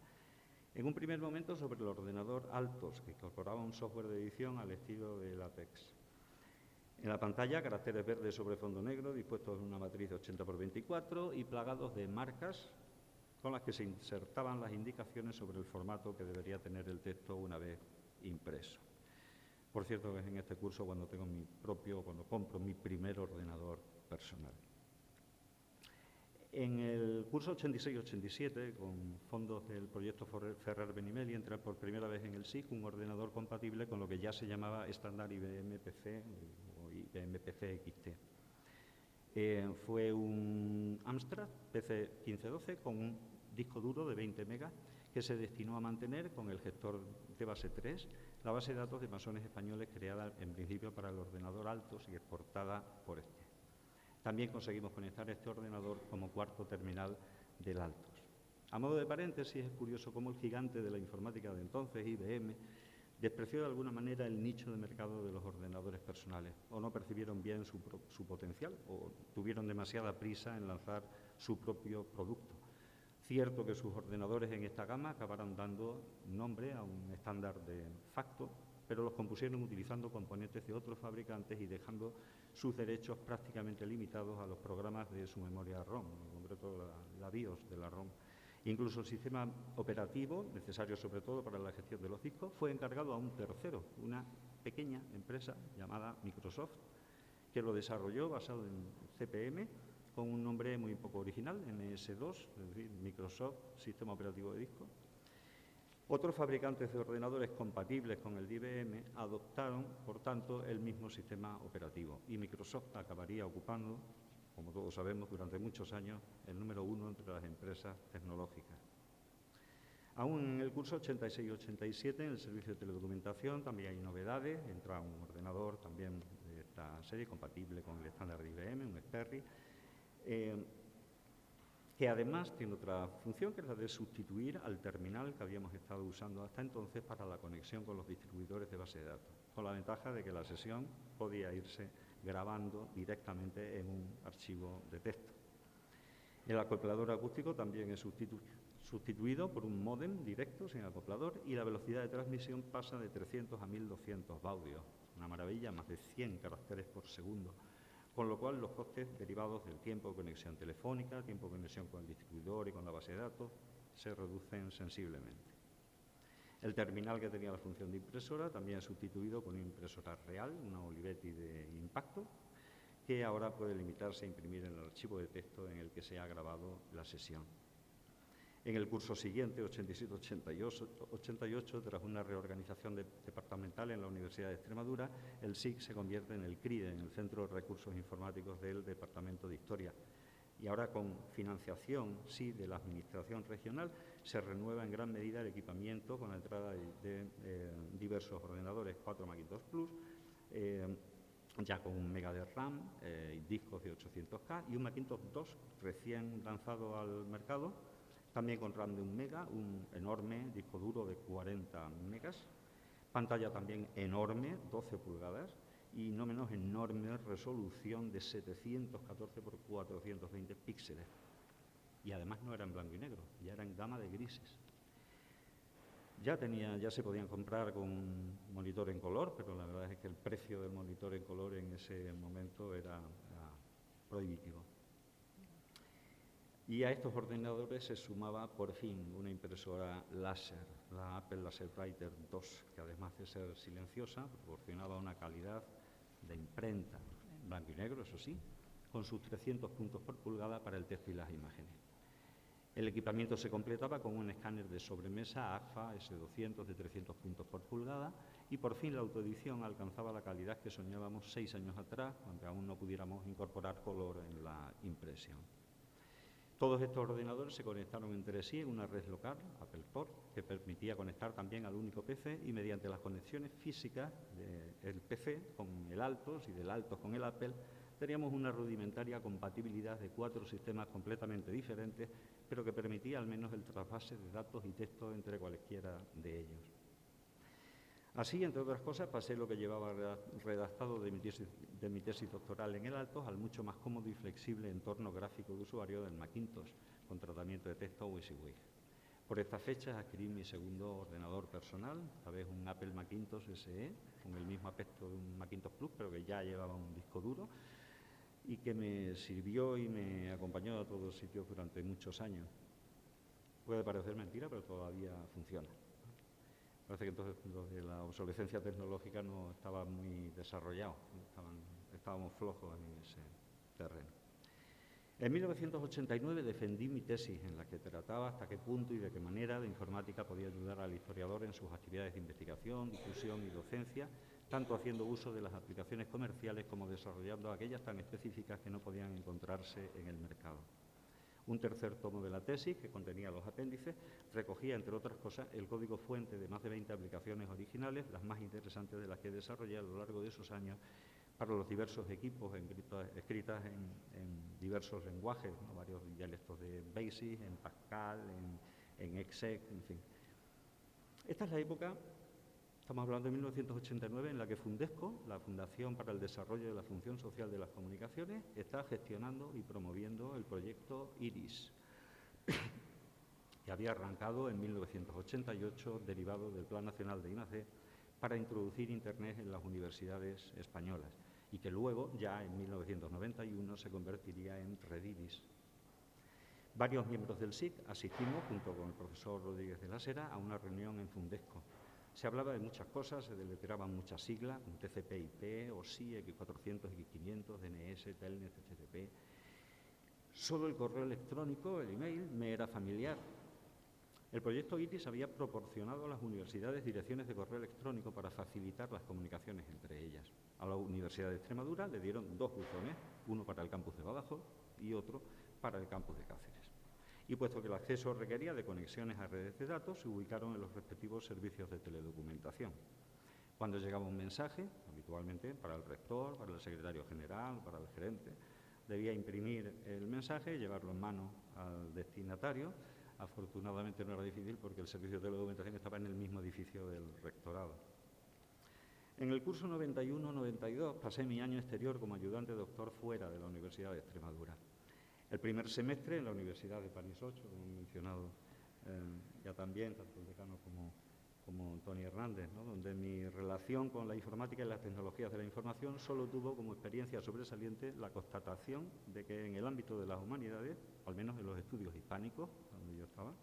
En un primer momento sobre el ordenador Altos, que incorporaba un software de edición al estilo del Apex. En la pantalla, caracteres verdes sobre fondo negro, dispuestos en una matriz de 80 por 24 y plagados de marcas con las que se insertaban las indicaciones sobre el formato que debería tener el texto una vez impreso. Por cierto, es en este curso cuando compro mi primer ordenador personal. En el curso 86-87, con fondos del proyecto Ferrer Benimeli, entré por primera vez en el SIC un ordenador compatible con lo que ya se llamaba estándar IBM PC o IBM PC XT. Fue un Amstrad PC 1512 con un disco duro de 20 megas que se destinó a mantener con el gestor de base 3 la base de datos de masones españoles creada en principio para el ordenador Altos y exportada por este. También conseguimos conectar este ordenador como cuarto terminal del Altos. A modo de paréntesis, es curioso cómo el gigante de la informática de entonces, IBM, despreció de alguna manera el nicho de mercado de los ordenadores personales, o no percibieron bien su potencial, o tuvieron demasiada prisa en lanzar su propio producto. Cierto que sus ordenadores en esta gama acabaron dando nombre a un estándar de facto, pero los compusieron utilizando componentes de otros fabricantes y dejando sus derechos prácticamente limitados a los programas de su memoria ROM, en concreto la BIOS de la ROM. Incluso el sistema operativo, necesario sobre todo para la gestión de los discos, fue encargado a un tercero, una pequeña empresa llamada Microsoft, que lo desarrolló basado en CP/M, con un nombre muy poco original, MS2, es decir, Microsoft Sistema Operativo de Disco. Otros fabricantes de ordenadores compatibles con el IBM adoptaron, por tanto, el mismo sistema operativo y Microsoft acabaría ocupando, como todos sabemos, durante muchos años, el número 1 entre las empresas tecnológicas. Aún en el curso 86-87, en el servicio de teledocumentación, también hay novedades. Entra un ordenador también de esta serie, compatible con el estándar de IBM, un Sperry. que además tiene otra función, que es la de sustituir al terminal que habíamos estado usando hasta entonces para la conexión con los distribuidores de base de datos, con la ventaja de que la sesión podía irse grabando directamente en un archivo de texto. El acoplador acústico también es sustituido por un módem directo sin acoplador y la velocidad de transmisión pasa de 300 a 1200 baudios. Una maravilla, más de 100 caracteres por segundo. Con lo cual los costes derivados del tiempo de conexión telefónica, tiempo de conexión con el distribuidor y con la base de datos, se reducen sensiblemente. El terminal que tenía la función de impresora también es sustituido por una impresora real, una Olivetti de impacto, que ahora puede limitarse a imprimir el archivo de texto en el que se ha grabado la sesión. En el curso siguiente, 87-88, tras una reorganización departamental en la Universidad de Extremadura, el SIC se convierte en el CRIDE, en el Centro de Recursos Informáticos del Departamento de Historia. Y ahora, con financiación, sí, de la Administración Regional, se renueva en gran medida el equipamiento con la entrada de diversos ordenadores 4 Macintosh Plus, ya con 1 MB de RAM, discos de 800K y un Macintosh 2 recién lanzado al mercado, también con RAM de 1 MB, un enorme disco duro de 40 megas, pantalla también enorme, 12 pulgadas, y no menos enorme resolución de 714 por 420 píxeles. Y además no era en blanco y negro, ya era en gama de grises. Ya se podían comprar con monitor en color, pero la verdad es que el precio del monitor en color en ese momento era prohibitivo. Y a estos ordenadores se sumaba, por fin, una impresora láser, la Apple LaserWriter 2, que además de ser silenciosa, proporcionaba una calidad de imprenta, en blanco y negro, eso sí, con sus 300 puntos por pulgada para el texto y las imágenes. El equipamiento se completaba con un escáner de sobremesa AGFA S200 de 300 puntos por pulgada y por fin la autoedición alcanzaba la calidad que soñábamos 6 años atrás, aunque aún no pudiéramos incorporar color en la impresión. Todos estos ordenadores se conectaron entre sí en una red local, Apple Port, que permitía conectar también al único PC y mediante las conexiones físicas del PC con el Altos y del Altos con el Apple, teníamos una rudimentaria compatibilidad de 4 sistemas completamente diferentes, pero que permitía al menos el trasvase de datos y texto entre cualesquiera de ellos. Así, entre otras cosas, pasé lo que llevaba redactado de mi tesis doctoral en el Altos al mucho más cómodo y flexible entorno gráfico de usuario del Macintosh, con tratamiento de texto WYSIWYG. Por estas fechas adquirí mi segundo ordenador personal, esta vez un Apple Macintosh SE, con el mismo aspecto de un Macintosh Plus, pero que ya llevaba un disco duro, y que me sirvió y me acompañó a todos sitios durante muchos años. Puede parecer mentira, pero todavía funciona. Parece que entonces lo de la obsolescencia tecnológica no estaba muy desarrollado, estábamos flojos en ese terreno. En 1989 defendí mi tesis en la que trataba hasta qué punto y de qué manera la informática podía ayudar al historiador en sus actividades de investigación, difusión y docencia, tanto haciendo uso de las aplicaciones comerciales como desarrollando aquellas tan específicas que no podían encontrarse en el mercado. Un tercer tomo de la tesis, que contenía los apéndices, recogía, entre otras cosas, el código fuente de más de 20 aplicaciones originales, las más interesantes de las que desarrollé a lo largo de esos años para los diversos equipos escritas en diversos lenguajes, ¿no? Varios dialectos de BASIC, en Pascal, en exec, en fin. Esta es la época, estamos hablando de 1989, en la que Fundesco, la Fundación para el Desarrollo de la Función Social de las Comunicaciones, está gestionando y promoviendo el proyecto IRIS, que había arrancado en 1988, derivado del Plan Nacional de I+D, para introducir Internet en las universidades españolas, y que luego, ya en 1991, se convertiría en Rediris. Varios miembros del SIC asistimos, junto con el profesor Rodríguez de la Sera, a una reunión en Fundesco. Se hablaba de muchas cosas, se deletreaban muchas siglas, un TCP/IP, OSI, X400, X500, DNS, Telnet, HTTP. Solo el correo electrónico, el email, me era familiar. El proyecto IRIS había proporcionado a las universidades direcciones de correo electrónico para facilitar las comunicaciones entre ellas. A la Universidad de Extremadura le dieron 2 buzones, uno para el campus de Badajoz y otro para el campus de Cáceres. Y puesto que el acceso requería de conexiones a redes de datos, se ubicaron en los respectivos servicios de teledocumentación. Cuando llegaba un mensaje, habitualmente para el rector, para el secretario general, para el gerente, Debía imprimir el mensaje y llevarlo en mano al destinatario. Afortunadamente no era difícil porque el servicio de documentación estaba en el mismo edificio del rectorado. En el curso 91-92 pasé mi año exterior como ayudante doctor fuera de la Universidad de Extremadura. El primer semestre en la Universidad de París 8, como he mencionado ya también, tanto el decano como Tony Hernández, ¿no? Donde mi relación con la informática y las tecnologías de la información solo tuvo como experiencia sobresaliente la constatación de que en el ámbito de las humanidades, al menos en los estudios hispánicos, donde yo estaba,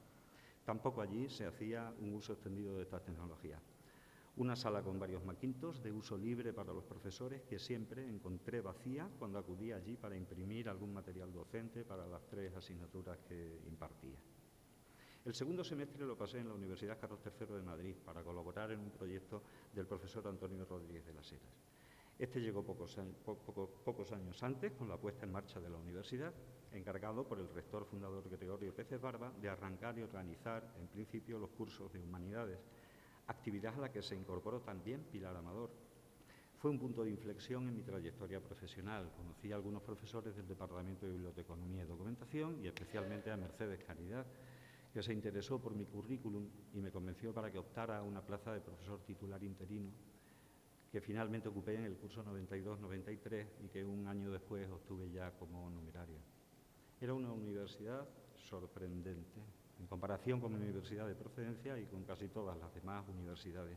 tampoco allí se hacía un uso extendido de estas tecnologías. Una sala con varios Macintosh de uso libre para los profesores que siempre encontré vacía cuando acudía allí para imprimir algún material docente para las 3 asignaturas que impartía. El segundo semestre lo pasé en la Universidad Carlos III de Madrid para colaborar en un proyecto del profesor Antonio Rodríguez de las Heras. Este llegó pocos años antes con la puesta en marcha de la universidad, encargado por el rector fundador Gregorio Peces Barba de arrancar y organizar en principio los cursos de humanidades, actividad a la que se incorporó también Pilar Amador. Fue un punto de inflexión en mi trayectoria profesional. Conocí a algunos profesores del Departamento de Biblioteconomía y Documentación y especialmente a Mercedes Caridad, que se interesó por mi currículum y me convenció para que optara a una plaza de profesor titular interino, que finalmente ocupé en el curso 92-93 y que un año después obtuve ya como numerario. Era una universidad sorprendente, en comparación con mi universidad de procedencia y con casi todas las demás universidades.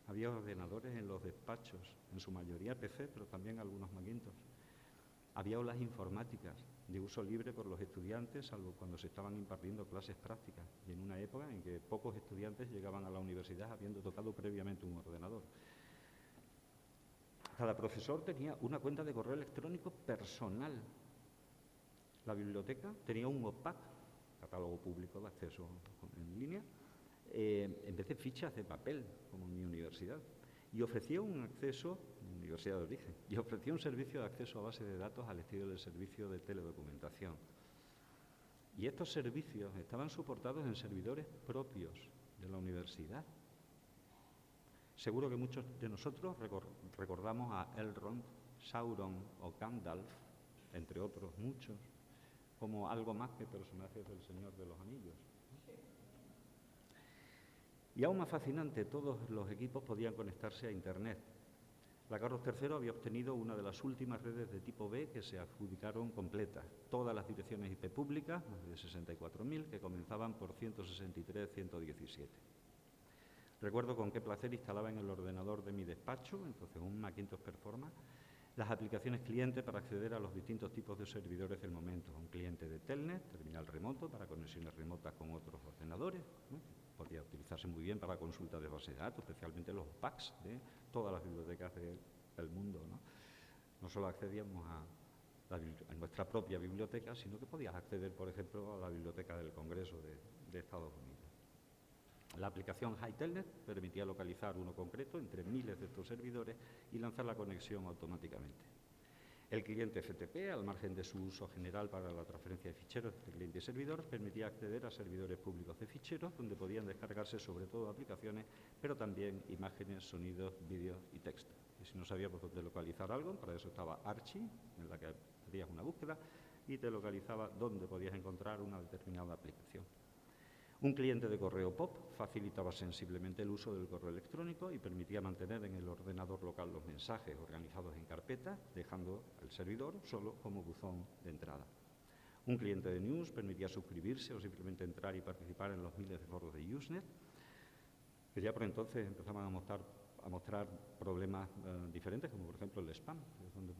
Había ordenadores en los despachos, en su mayoría PC, pero también algunos Macintosh. Había aulas informáticas de uso libre por los estudiantes, salvo cuando se estaban impartiendo clases prácticas, y en una época en que pocos estudiantes llegaban a la universidad habiendo tocado previamente un ordenador. Cada profesor tenía una cuenta de correo electrónico personal. La biblioteca tenía un OPAC, catálogo público de acceso en línea, en vez de fichas de papel, como en mi universidad. Y ofrecía un acceso, mi universidad de origen, y ofrecía un servicio de acceso a base de datos al estilo del servicio de teledocumentación. Y estos servicios estaban soportados en servidores propios de la universidad. Seguro que muchos de nosotros recordamos a Elrond, Sauron o Gandalf, entre otros muchos, como algo más que personajes del Señor de los Anillos. Y aún más fascinante, todos los equipos podían conectarse a Internet. La Carlos III había obtenido una de las últimas redes de tipo B que se adjudicaron completas. Todas las direcciones IP públicas, más de 64.000, que comenzaban por 163-117. Recuerdo con qué placer instalaba en el ordenador de mi despacho, entonces un Macintosh Performance, las aplicaciones cliente para acceder a los distintos tipos de servidores del momento. Un cliente de Telnet, terminal remoto para conexiones remotas con otros ordenadores, ¿no? Podía utilizarse muy bien para consultas de base de datos, especialmente los PACs de todas las bibliotecas del mundo, ¿no? No solo accedíamos a nuestra propia biblioteca, sino que podías acceder, por ejemplo, a la biblioteca del Congreso de Estados Unidos. La aplicación HiTelnet permitía localizar uno concreto entre miles de estos servidores y lanzar la conexión automáticamente. El cliente FTP, al margen de su uso general para la transferencia de ficheros entre cliente y servidor, permitía acceder a servidores públicos de ficheros donde podían descargarse sobre todo aplicaciones, pero también imágenes, sonidos, vídeos y texto. Y si no sabíamos dónde localizar algo, para eso estaba Archie, en la que hacías una búsqueda y te localizaba dónde podías encontrar una determinada aplicación. Un cliente de correo POP facilitaba sensiblemente el uso del correo electrónico y permitía mantener en el ordenador local los mensajes organizados en carpetas, dejando el servidor solo como buzón de entrada. Un cliente de News permitía suscribirse o simplemente entrar y participar en los miles de foros de Usenet, que ya por entonces empezaban a mostrar problemas diferentes, como por ejemplo el spam, que es donde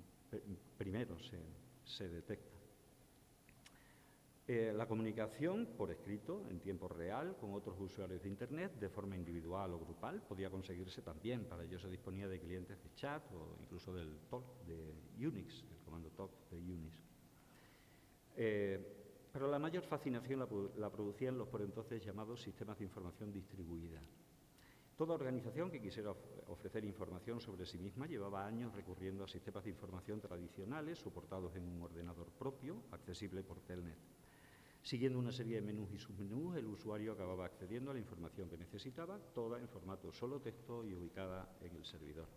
primero se detecta. La comunicación por escrito, en tiempo real, con otros usuarios de Internet, de forma individual o grupal, podía conseguirse también. Para ello se disponía de clientes de chat o incluso del TOC de Unix, el comando TOC de Unix. Pero la mayor fascinación la producían los por entonces llamados sistemas de información distribuida. Toda organización que quisiera ofrecer información sobre sí misma llevaba años recurriendo a sistemas de información tradicionales, soportados en un ordenador propio, accesible por Telnet. Siguiendo una serie de menús y submenús, el usuario acababa accediendo a la información que necesitaba, toda en formato solo texto y ubicada en el servidor.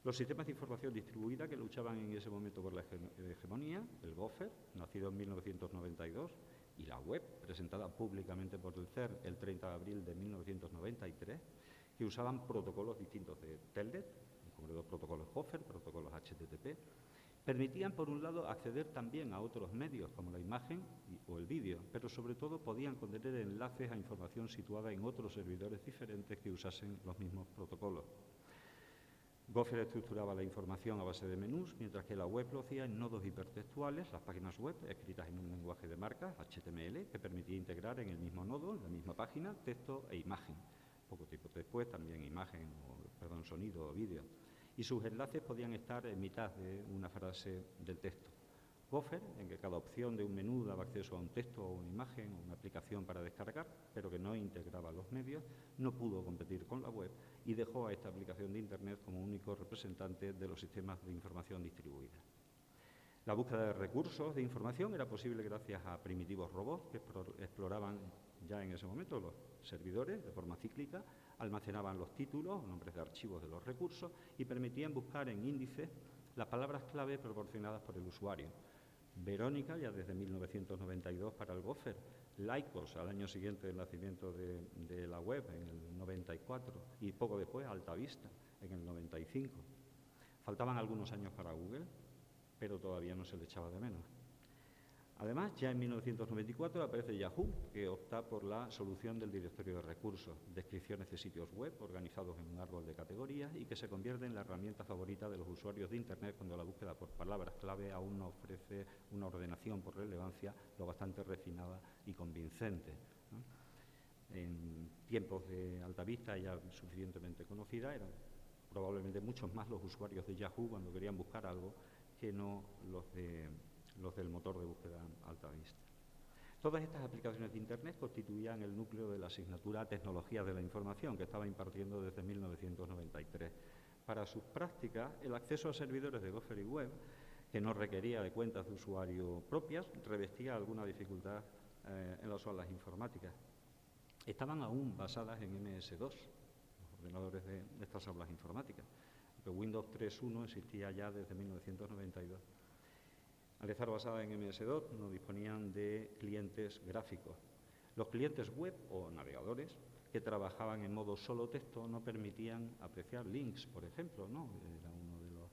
Los sistemas de información distribuida que luchaban en ese momento por la hegemonía, el Gopher, nacido en 1992, y la web, presentada públicamente por el CERN el 30 de abril de 1993, que usaban protocolos distintos de Telnet, en concreto protocolos Gopher, protocolos HTTP, permitían, por un lado, acceder también a otros medios, como la imagen o el vídeo, pero sobre todo podían contener enlaces a información situada en otros servidores diferentes que usasen los mismos protocolos. Gopher estructuraba la información a base de menús, mientras que la web lo hacía en nodos hipertextuales, las páginas web escritas en un lenguaje de marcas, HTML, que permitía integrar en el mismo nodo, en la misma página, texto e imagen. Poco tiempo después también sonido o vídeo. Y sus enlaces podían estar en mitad de una frase del texto. Gopher, en que cada opción de un menú daba acceso a un texto o una imagen o una aplicación para descargar, pero que no integraba los medios, no pudo competir con la web y dejó a esta aplicación de Internet como único representante de los sistemas de información distribuida. La búsqueda de recursos de información era posible gracias a primitivos robots que exploraban ya en ese momento los servidores de forma cíclica, almacenaban los títulos, nombres de archivos de los recursos y permitían buscar en índices las palabras clave proporcionadas por el usuario. Verónica, ya desde 1992 para el Gopher, Lycos al año siguiente del nacimiento de la web, en el 94, y poco después Altavista, en el 95. Faltaban algunos años para Google, pero todavía no se le echaba de menos. Además, ya en 1994 aparece Yahoo, que opta por la solución del directorio de recursos, descripciones de sitios web organizados en un árbol de categorías y que se convierte en la herramienta favorita de los usuarios de Internet cuando la búsqueda por palabras clave aún no ofrece una ordenación por relevancia lo bastante refinada y convincente, ¿no? En tiempos de Altavista, ya suficientemente conocida, eran probablemente muchos más los usuarios de Yahoo cuando querían buscar algo que no los del motor de búsqueda Altavista. Todas estas aplicaciones de Internet constituían el núcleo de la asignatura Tecnologías de la Información que estaba impartiendo desde 1993. Para sus prácticas, el acceso a servidores de Gopher y web, que no requería de cuentas de usuario propias, revestía alguna dificultad en las aulas informáticas. Estaban aún basadas en MS-2, los ordenadores de estas aulas informáticas, porque Windows 3.1 existía ya desde 1992. Al estar basada en MS-2, no disponían de clientes gráficos. Los clientes web o navegadores que trabajaban en modo solo texto no permitían apreciar links, por ejemplo, ¿no? Era uno de los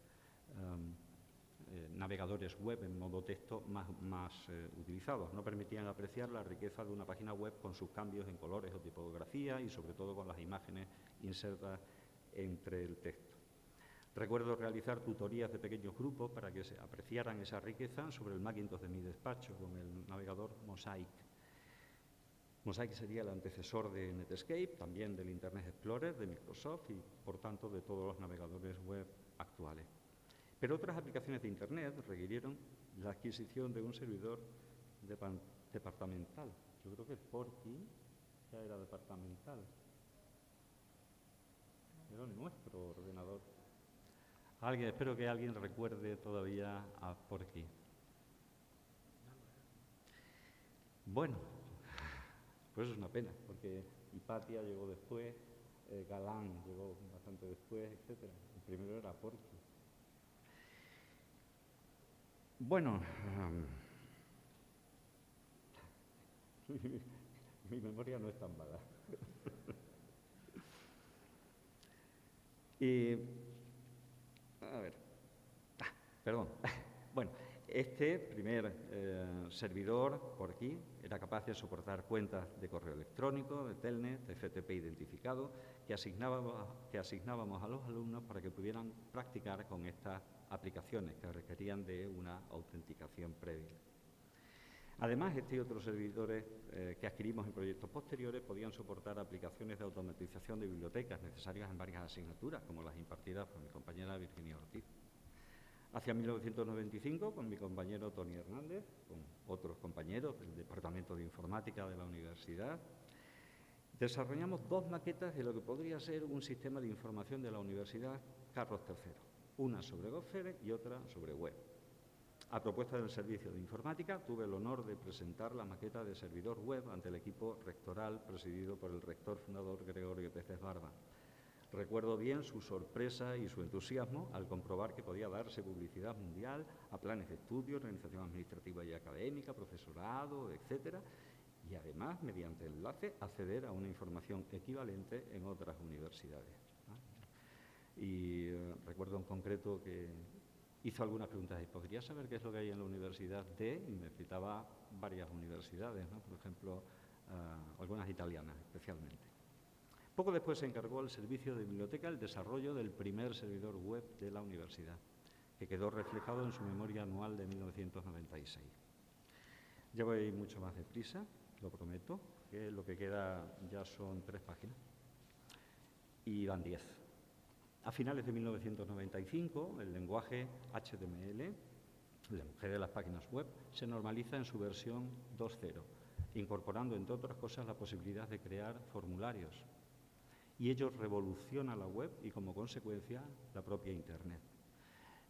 navegadores web en modo texto más utilizados. No permitían apreciar la riqueza de una página web con sus cambios en colores o tipografía y sobre todo con las imágenes insertas entre el texto. Recuerdo realizar tutorías de pequeños grupos para que se apreciaran esa riqueza sobre el Macintosh de mi despacho con el navegador Mosaic. Mosaic sería el antecesor de Netscape, también del Internet Explorer de Microsoft y, por tanto, de todos los navegadores web actuales. Pero otras aplicaciones de Internet requirieron la adquisición de un servidor departamental. Yo creo que Porky ya era departamental. Era nuestro ordenador. Espero que alguien recuerde todavía a Porky. Bueno, pues es una pena, porque Hipatia llegó después, Galán llegó bastante después, etc. El primero era Porky. Bueno, mi memoria no es tan mala. Bueno, este primer servidor, por aquí, era capaz de soportar cuentas de correo electrónico, de Telnet, de FTP identificado, que asignábamos a los alumnos para que pudieran practicar con estas aplicaciones que requerían de una autenticación previa. Además, este y otros servidores que adquirimos en proyectos posteriores podían soportar aplicaciones de automatización de bibliotecas necesarias en varias asignaturas, como las impartidas por mi compañera Virginia Ortiz. Hacia 1995, con mi compañero Tony Hernández, con otros compañeros del Departamento de Informática de la Universidad, desarrollamos dos maquetas de lo que podría ser un sistema de información de la Universidad Carlos III, una sobre Gopher y otra sobre web. A propuesta del Servicio de Informática, tuve el honor de presentar la maqueta de servidor web ante el equipo rectoral presidido por el rector fundador Gregorio Peces Barba. Recuerdo bien su sorpresa y su entusiasmo al comprobar que podía darse publicidad mundial a planes de estudio, organización administrativa y académica, profesorado, etcétera, y además, mediante enlace, acceder a una información equivalente en otras universidades, ¿no? Y recuerdo en concreto que hizo algunas preguntas y ¿podría saber qué es lo que hay en la universidad de? Y me citaba varias universidades, ¿no? Por ejemplo, algunas italianas especialmente. Poco después se encargó al servicio de biblioteca el desarrollo del primer servidor web de la universidad, que quedó reflejado en su memoria anual de 1996. Ya voy mucho más deprisa, lo prometo, que lo que queda ya son 3 páginas y van 10. A finales de 1995, el lenguaje HTML, el lenguaje de las páginas web, se normaliza en su versión 2.0, incorporando, entre otras cosas, la posibilidad de crear formularios. Y ello revoluciona la web y, como consecuencia, la propia Internet.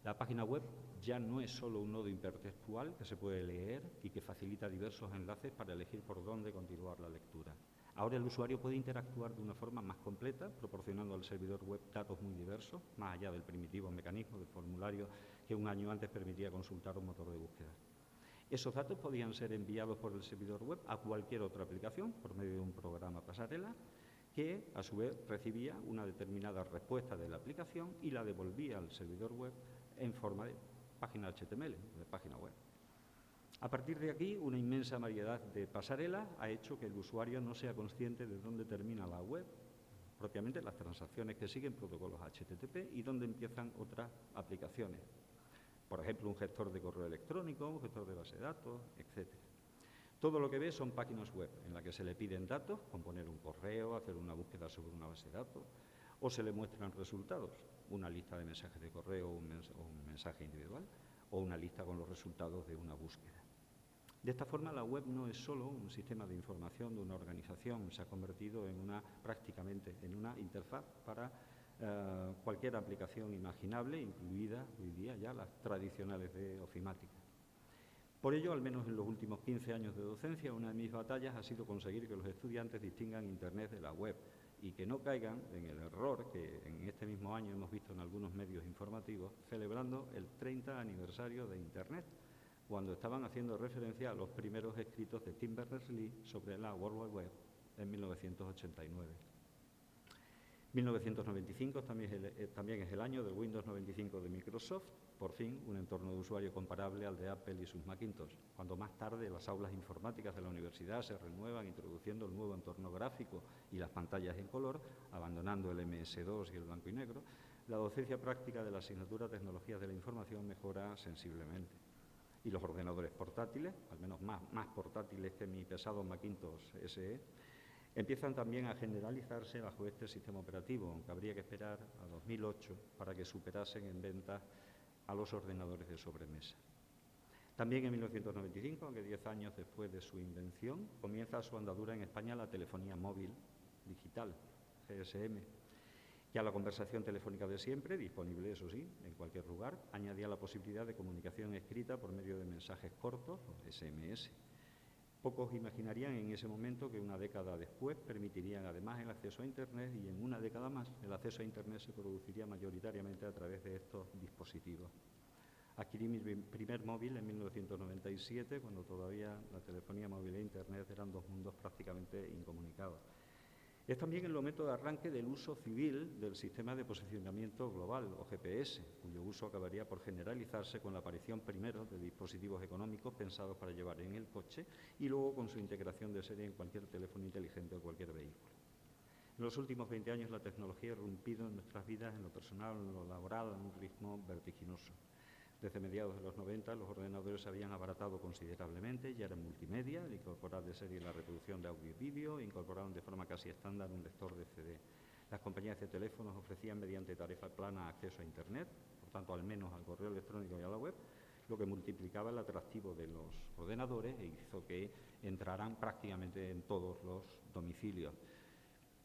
La página web ya no es solo un nodo hipertextual que se puede leer y que facilita diversos enlaces para elegir por dónde continuar la lectura. Ahora el usuario puede interactuar de una forma más completa, proporcionando al servidor web datos muy diversos, más allá del primitivo mecanismo de formulario que un año antes permitía consultar un motor de búsqueda. Esos datos podían ser enviados por el servidor web a cualquier otra aplicación por medio de un programa pasarela, que a su vez recibía una determinada respuesta de la aplicación y la devolvía al servidor web en forma de página HTML, de página web. A partir de aquí, una inmensa variedad de pasarelas ha hecho que el usuario no sea consciente de dónde termina la web, propiamente las transacciones que siguen protocolos HTTP, y dónde empiezan otras aplicaciones. Por ejemplo, un gestor de correo electrónico, un gestor de base de datos, etc. Todo lo que ve son páginas web en las que se le piden datos, componer un correo, hacer una búsqueda sobre una base de datos, o se le muestran resultados, una lista de mensajes de correo o un mensaje individual, o una lista con los resultados de una búsqueda. De esta forma, la web no es solo un sistema de información de una organización, se ha convertido en prácticamente en una interfaz para cualquier aplicación imaginable, incluida hoy día ya las tradicionales de ofimática. Por ello, al menos en los últimos 15 años de docencia, una de mis batallas ha sido conseguir que los estudiantes distingan Internet de la web y que no caigan en el error que en este mismo año hemos visto en algunos medios informativos, celebrando el 30 aniversario de Internet, cuando estaban haciendo referencia a los primeros escritos de Tim Berners-Lee sobre la World Wide Web en 1989. 1995 también es el año del Windows 95 de Microsoft, por fin un entorno de usuario comparable al de Apple y sus Macintosh, cuando más tarde las aulas informáticas de la universidad se renuevan introduciendo el nuevo entorno gráfico y las pantallas en color, abandonando el MS2 y el blanco y negro. La docencia práctica de la asignatura Tecnologías de la Información mejora sensiblemente. Y los ordenadores portátiles, al menos más portátiles que mi pesado Macintosh SE, empiezan también a generalizarse bajo este sistema operativo, aunque habría que esperar a 2008 para que superasen en ventas a los ordenadores de sobremesa. También en 1995, aunque 10 años después de su invención, comienza su andadura en España la telefonía móvil digital, GSM, que a la conversación telefónica de siempre, disponible, eso sí, en cualquier lugar, añadía la posibilidad de comunicación escrita por medio de mensajes cortos, o SMS. Pocos imaginarían en ese momento que una década después permitirían además el acceso a Internet, y en una década más el acceso a Internet se produciría mayoritariamente a través de estos dispositivos. Adquirí mi primer móvil en 1997, cuando todavía la telefonía móvil e Internet eran dos mundos prácticamente incomunicados. Es también el momento de arranque del uso civil del Sistema de Posicionamiento Global, o GPS, cuyo uso acabaría por generalizarse con la aparición primero de dispositivos económicos pensados para llevar en el coche y luego con su integración de serie en cualquier teléfono inteligente o cualquier vehículo. En los últimos 20 años la tecnología ha irrumpido en nuestras vidas, en lo personal, en lo laboral, a un ritmo vertiginoso. Desde mediados de los 90 los ordenadores se habían abaratado considerablemente, ya eran multimedia, al incorporar de serie la reproducción de audio y vídeo, incorporaron de forma casi estándar un lector de CD. Las compañías de teléfonos ofrecían mediante tarifa plana acceso a Internet, por tanto al menos al correo electrónico y a la web, lo que multiplicaba el atractivo de los ordenadores e hizo que entraran prácticamente en todos los domicilios.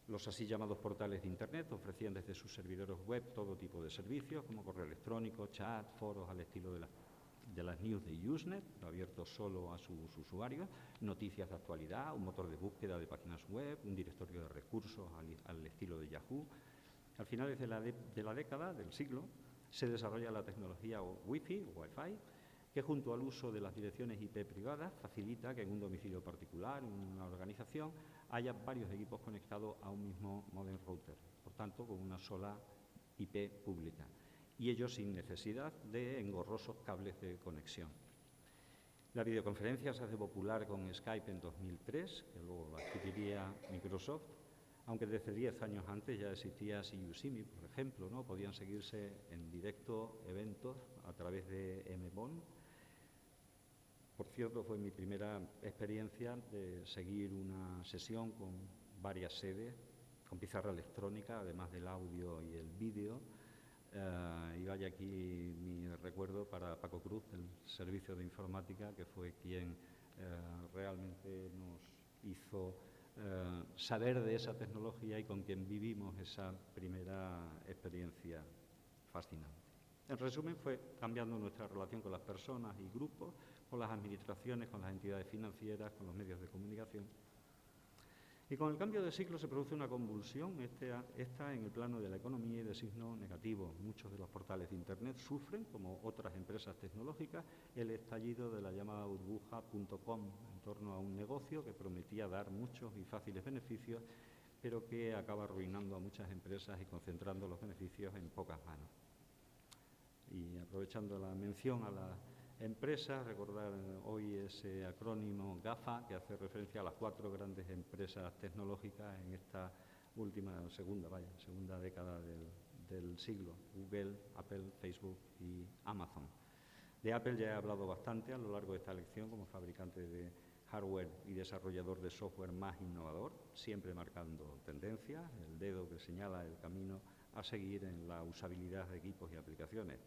Los así llamados portales de Internet ofrecían desde sus servidores web todo tipo de servicios, como correo electrónico, chat, foros al estilo de las news de Usenet, abiertos solo a sus usuarios, noticias de actualidad, un motor de búsqueda de páginas web, un directorio de recursos al estilo de Yahoo, Al finales de la década, del siglo, se desarrolla la tecnología Wi-Fi o Wi-Fi, que junto al uso de las direcciones IP privadas facilita que en un domicilio particular, en una organización, haya varios equipos conectados a un mismo modem router, por tanto, con una sola IP pública, y ello sin necesidad de engorrosos cables de conexión. La videoconferencia se hace popular con Skype en 2003, que luego adquiriría Microsoft, aunque desde 10 años antes ya existía See You See Me, por ejemplo, ¿no? Podían seguirse en directo eventos a través de MBON. Por cierto, fue mi primera experiencia de seguir una sesión con varias sedes, con pizarra electrónica, además del audio y el vídeo. Y vaya aquí mi recuerdo para Paco Cruz, del Servicio de Informática, que fue quien realmente nos hizo saber de esa tecnología y con quien vivimos esa primera experiencia fascinante. En resumen, fue cambiando nuestra relación con las personas y grupos, con las administraciones, con las entidades financieras, con los medios de comunicación. Y con el cambio de siglo se produce una convulsión, esta en el plano de la economía y de signo negativo. Muchos de los portales de Internet sufren, como otras empresas tecnológicas, el estallido de la llamada burbuja.com en torno a un negocio que prometía dar muchos y fáciles beneficios, pero que acaba arruinando a muchas empresas y concentrando los beneficios en pocas manos. Y aprovechando la mención a la empresas, recordar hoy ese acrónimo GAFA, que hace referencia a las 4 grandes empresas tecnológicas en esta segunda década del siglo: Google, Apple, Facebook y Amazon. De Apple ya he hablado bastante a lo largo de esta lección como fabricante de hardware y desarrollador de software más innovador, siempre marcando tendencias, el dedo que señala el camino a seguir en la usabilidad de equipos y aplicaciones.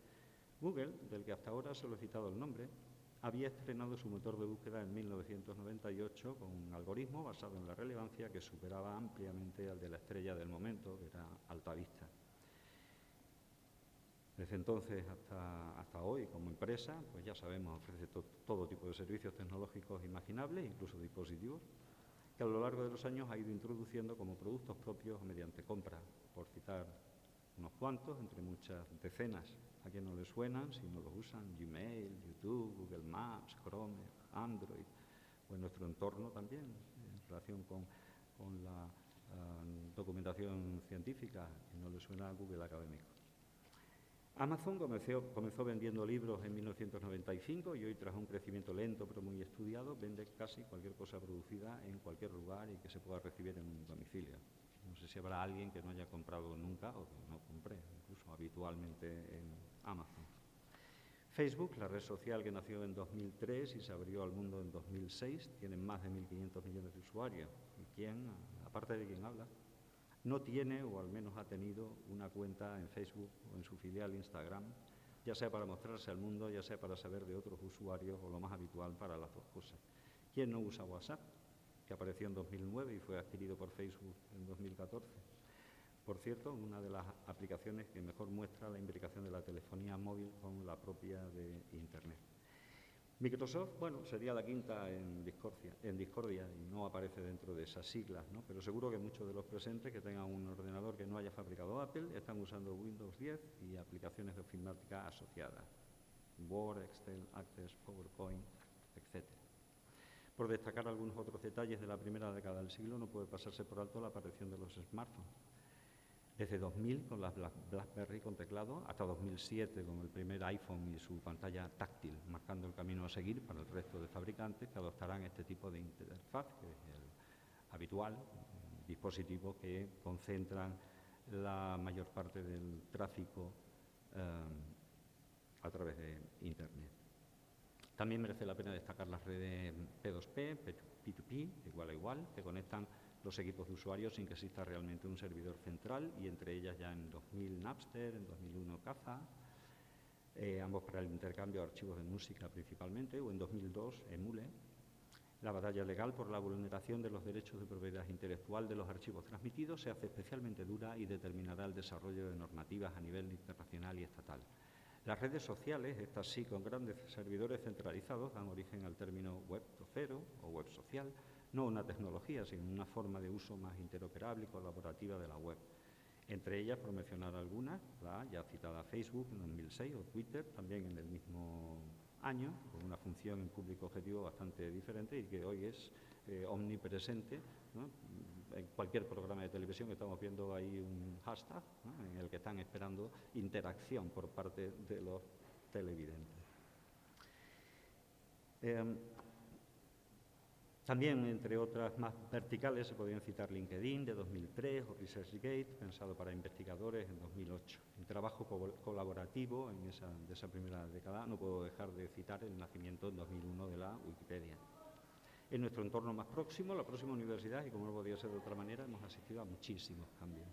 Google, del que hasta ahora solo he citado el nombre, había estrenado su motor de búsqueda en 1998 con un algoritmo basado en la relevancia que superaba ampliamente al de la estrella del momento, que era AltaVista. Desde entonces hasta hoy, como empresa, pues ya sabemos, ofrece todo tipo de servicios tecnológicos imaginables, incluso dispositivos, que a lo largo de los años ha ido introduciendo como productos propios mediante compra, por citar unos cuantos, entre muchas decenas. A quien no les suenan, si no los usan: Gmail, YouTube, Google Maps, Chrome, Android, o en nuestro entorno también, en relación con la documentación científica, y no les suena a Google Académico. Amazon comenzó vendiendo libros en 1995 y hoy, tras un crecimiento lento pero muy estudiado, vende casi cualquier cosa producida en cualquier lugar y que se pueda recibir en un domicilio. No sé si habrá alguien que no haya comprado nunca o que no compre, incluso habitualmente, en Amazon. Facebook, la red social que nació en 2003 y se abrió al mundo en 2006, tiene más de 1.500 millones de usuarios. ¿Y quién, aparte de quien habla, no tiene, o al menos ha tenido, una cuenta en Facebook o en su filial Instagram, ya sea para mostrarse al mundo, ya sea para saber de otros usuarios, o lo más habitual, para las dos cosas? ¿Quién no usa WhatsApp, que apareció en 2009 y fue adquirido por Facebook en 2014? Por cierto, una de las aplicaciones que mejor muestra la imbricación de la telefonía móvil con la propia de Internet. Microsoft, bueno, sería la quinta en discordia y no aparece dentro de esas siglas, ¿no? Pero seguro que muchos de los presentes que tengan un ordenador que no haya fabricado Apple están usando Windows 10 y aplicaciones de ofimática asociadas: Word, Excel, Access, PowerPoint, etc. Por destacar algunos otros detalles de la primera década del siglo, no puede pasarse por alto la aparición de los smartphones. Desde 2000 con las BlackBerry con teclado, hasta 2007 con el primer iPhone y su pantalla táctil, marcando el camino a seguir para el resto de fabricantes que adoptarán este tipo de interfaz, que es el habitual, dispositivos que concentran la mayor parte del tráfico a través de Internet. También merece la pena destacar las redes P2P, P2P, igual a igual, que conectan los equipos de usuarios sin que exista realmente un servidor central, y entre ellas ya en 2000 Napster, en 2001 Kazaa, ambos para el intercambio de archivos de música principalmente, o en 2002 Emule. La batalla legal por la vulneración de los derechos de propiedad intelectual de los archivos transmitidos se hace especialmente dura y determinará el desarrollo de normativas a nivel internacional y estatal. Las redes sociales, estas sí con grandes servidores centralizados, dan origen al término web 2.0 o web social, no una tecnología, sino una forma de uso más interoperable y colaborativa de la web. Entre ellas, por mencionar algunas, la ya citada Facebook en 2006 o Twitter también en el mismo año, con una función en público objetivo bastante diferente y que hoy es omnipresente, ¿no? En cualquier programa de televisión estamos viendo ahí un hashtag, ¿no?, en el que están esperando interacción por parte de los televidentes. También, entre otras más verticales, se podrían citar LinkedIn de 2003 o ResearchGate, pensado para investigadores en 2008. El trabajo colaborativo de esa primera década, no puedo dejar de citar el nacimiento en 2001 de la Wikipedia. En nuestro entorno más próximo, la próxima universidad, y como no podía ser de otra manera, hemos asistido a muchísimos cambios.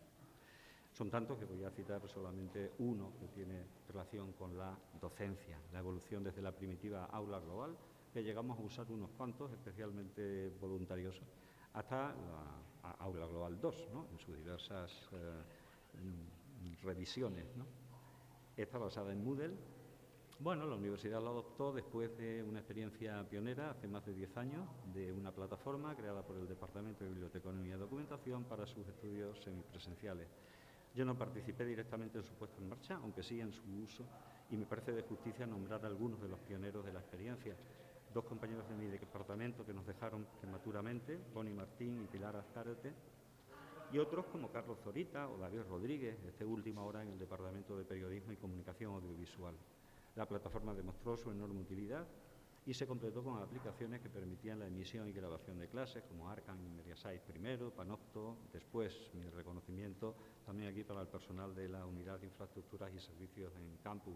Son tantos que voy a citar solamente uno que tiene relación con la docencia, la evolución desde la primitiva aula global, que llegamos a usar unos cuantos, especialmente voluntariosos, hasta la aula global 2, ¿no?, en sus diversas revisiones, ¿no? Está basada en Moodle. Bueno, la universidad lo adoptó después de una experiencia pionera, hace más de 10 años, de una plataforma creada por el Departamento de Biblioteconomía y Documentación para sus estudios semipresenciales. Yo no participé directamente en su puesta en marcha, aunque sí en su uso, y me parece de justicia nombrar a algunos de los pioneros de la experiencia. Dos compañeros de mi departamento que nos dejaron prematuramente, Bonnie Martín y Pilar Azcárate, y otros como Carlos Zorita o David Rodríguez, este último ahora en el Departamento de Periodismo y Comunicación Audiovisual. La plataforma demostró su enorme utilidad y se completó con aplicaciones que permitían la emisión y grabación de clases, como Arcan y Mediasite primero, Panopto, después mi reconocimiento también aquí para el personal de la Unidad de Infraestructuras y Servicios en Campus,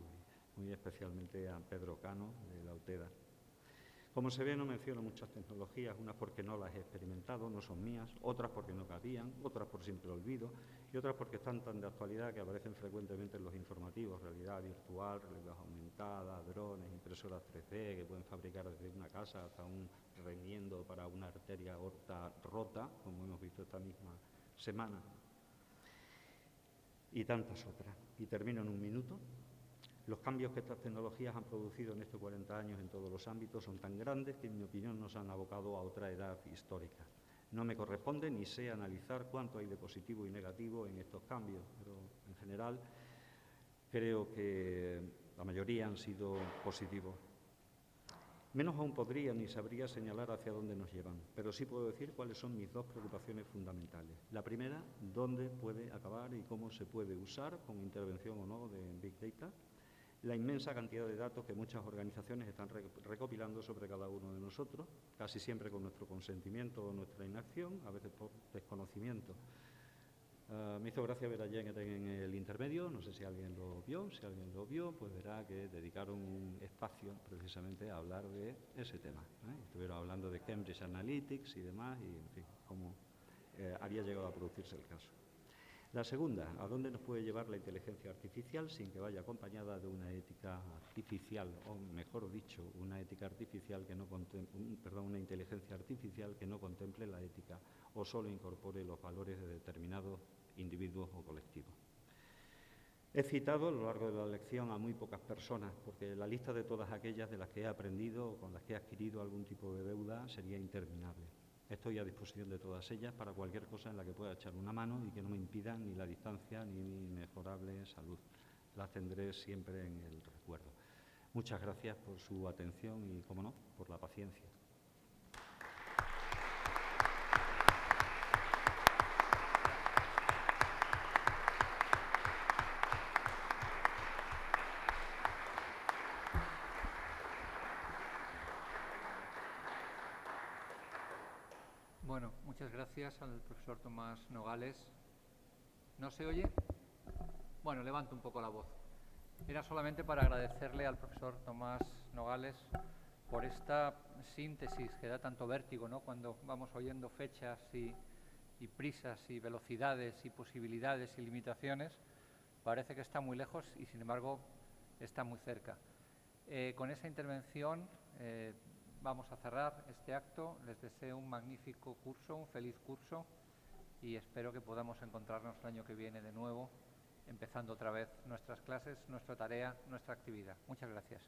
muy especialmente a Pedro Cano de la UTEDA. Como se ve, no menciono muchas tecnologías, unas porque no las he experimentado, no son mías, otras porque no cabían, otras por simple olvido y otras porque están tan de actualidad que aparecen frecuentemente en los informativos: realidad virtual, realidad aumentada, drones, impresoras 3D que pueden fabricar desde una casa hasta un remiendo para una arteria aorta rota, como hemos visto esta misma semana, y tantas otras. Y termino en un minuto. Los cambios que estas tecnologías han producido en estos 40 años en todos los ámbitos son tan grandes que, en mi opinión, nos han abocado a otra edad histórica. No me corresponde ni sé analizar cuánto hay de positivo y negativo en estos cambios, pero en general creo que la mayoría han sido positivos. Menos aún podría ni sabría señalar hacia dónde nos llevan, pero sí puedo decir cuáles son mis dos preocupaciones fundamentales. La primera, dónde puede acabar y cómo se puede usar, con intervención o no de Big Data, la inmensa cantidad de datos que muchas organizaciones están recopilando sobre cada uno de nosotros, casi siempre con nuestro consentimiento o nuestra inacción, a veces por desconocimiento. Me hizo gracia ver ayer en el intermedio, no sé si alguien lo vio, pues verá que dedicaron un espacio precisamente a hablar de ese tema, ¿eh? Estuvieron hablando de Cambridge Analytics y demás, y en fin, cómo había llegado a producirse el caso. La segunda, ¿a dónde nos puede llevar la inteligencia artificial sin que vaya acompañada de una ética artificial, o mejor dicho, una ética artificial que no una inteligencia artificial que no contemple la ética o solo incorpore los valores de determinados individuos o colectivos? He citado a lo largo de la lección a muy pocas personas, porque la lista de todas aquellas de las que he aprendido o con las que he adquirido algún tipo de deuda sería interminable. Estoy a disposición de todas ellas para cualquier cosa en la que pueda echar una mano y que no me impida ni la distancia ni mi mejorable salud. Las tendré siempre en el recuerdo. Muchas gracias por su atención y, como no, por la paciencia. Bueno, muchas gracias al profesor Tomás Nogales. ¿No se oye? Bueno, levanto un poco la voz. Era solamente para agradecerle al profesor Tomás Nogales por esta síntesis que da tanto vértigo, ¿no?, cuando vamos oyendo fechas y prisas y velocidades y posibilidades y limitaciones. Parece que está muy lejos y, sin embargo, está muy cerca. Con esa intervención vamos a cerrar este acto. Les deseo un magnífico curso, un feliz curso, y espero que podamos encontrarnos el año que viene de nuevo, empezando otra vez nuestras clases, nuestra tarea, nuestra actividad. Muchas gracias.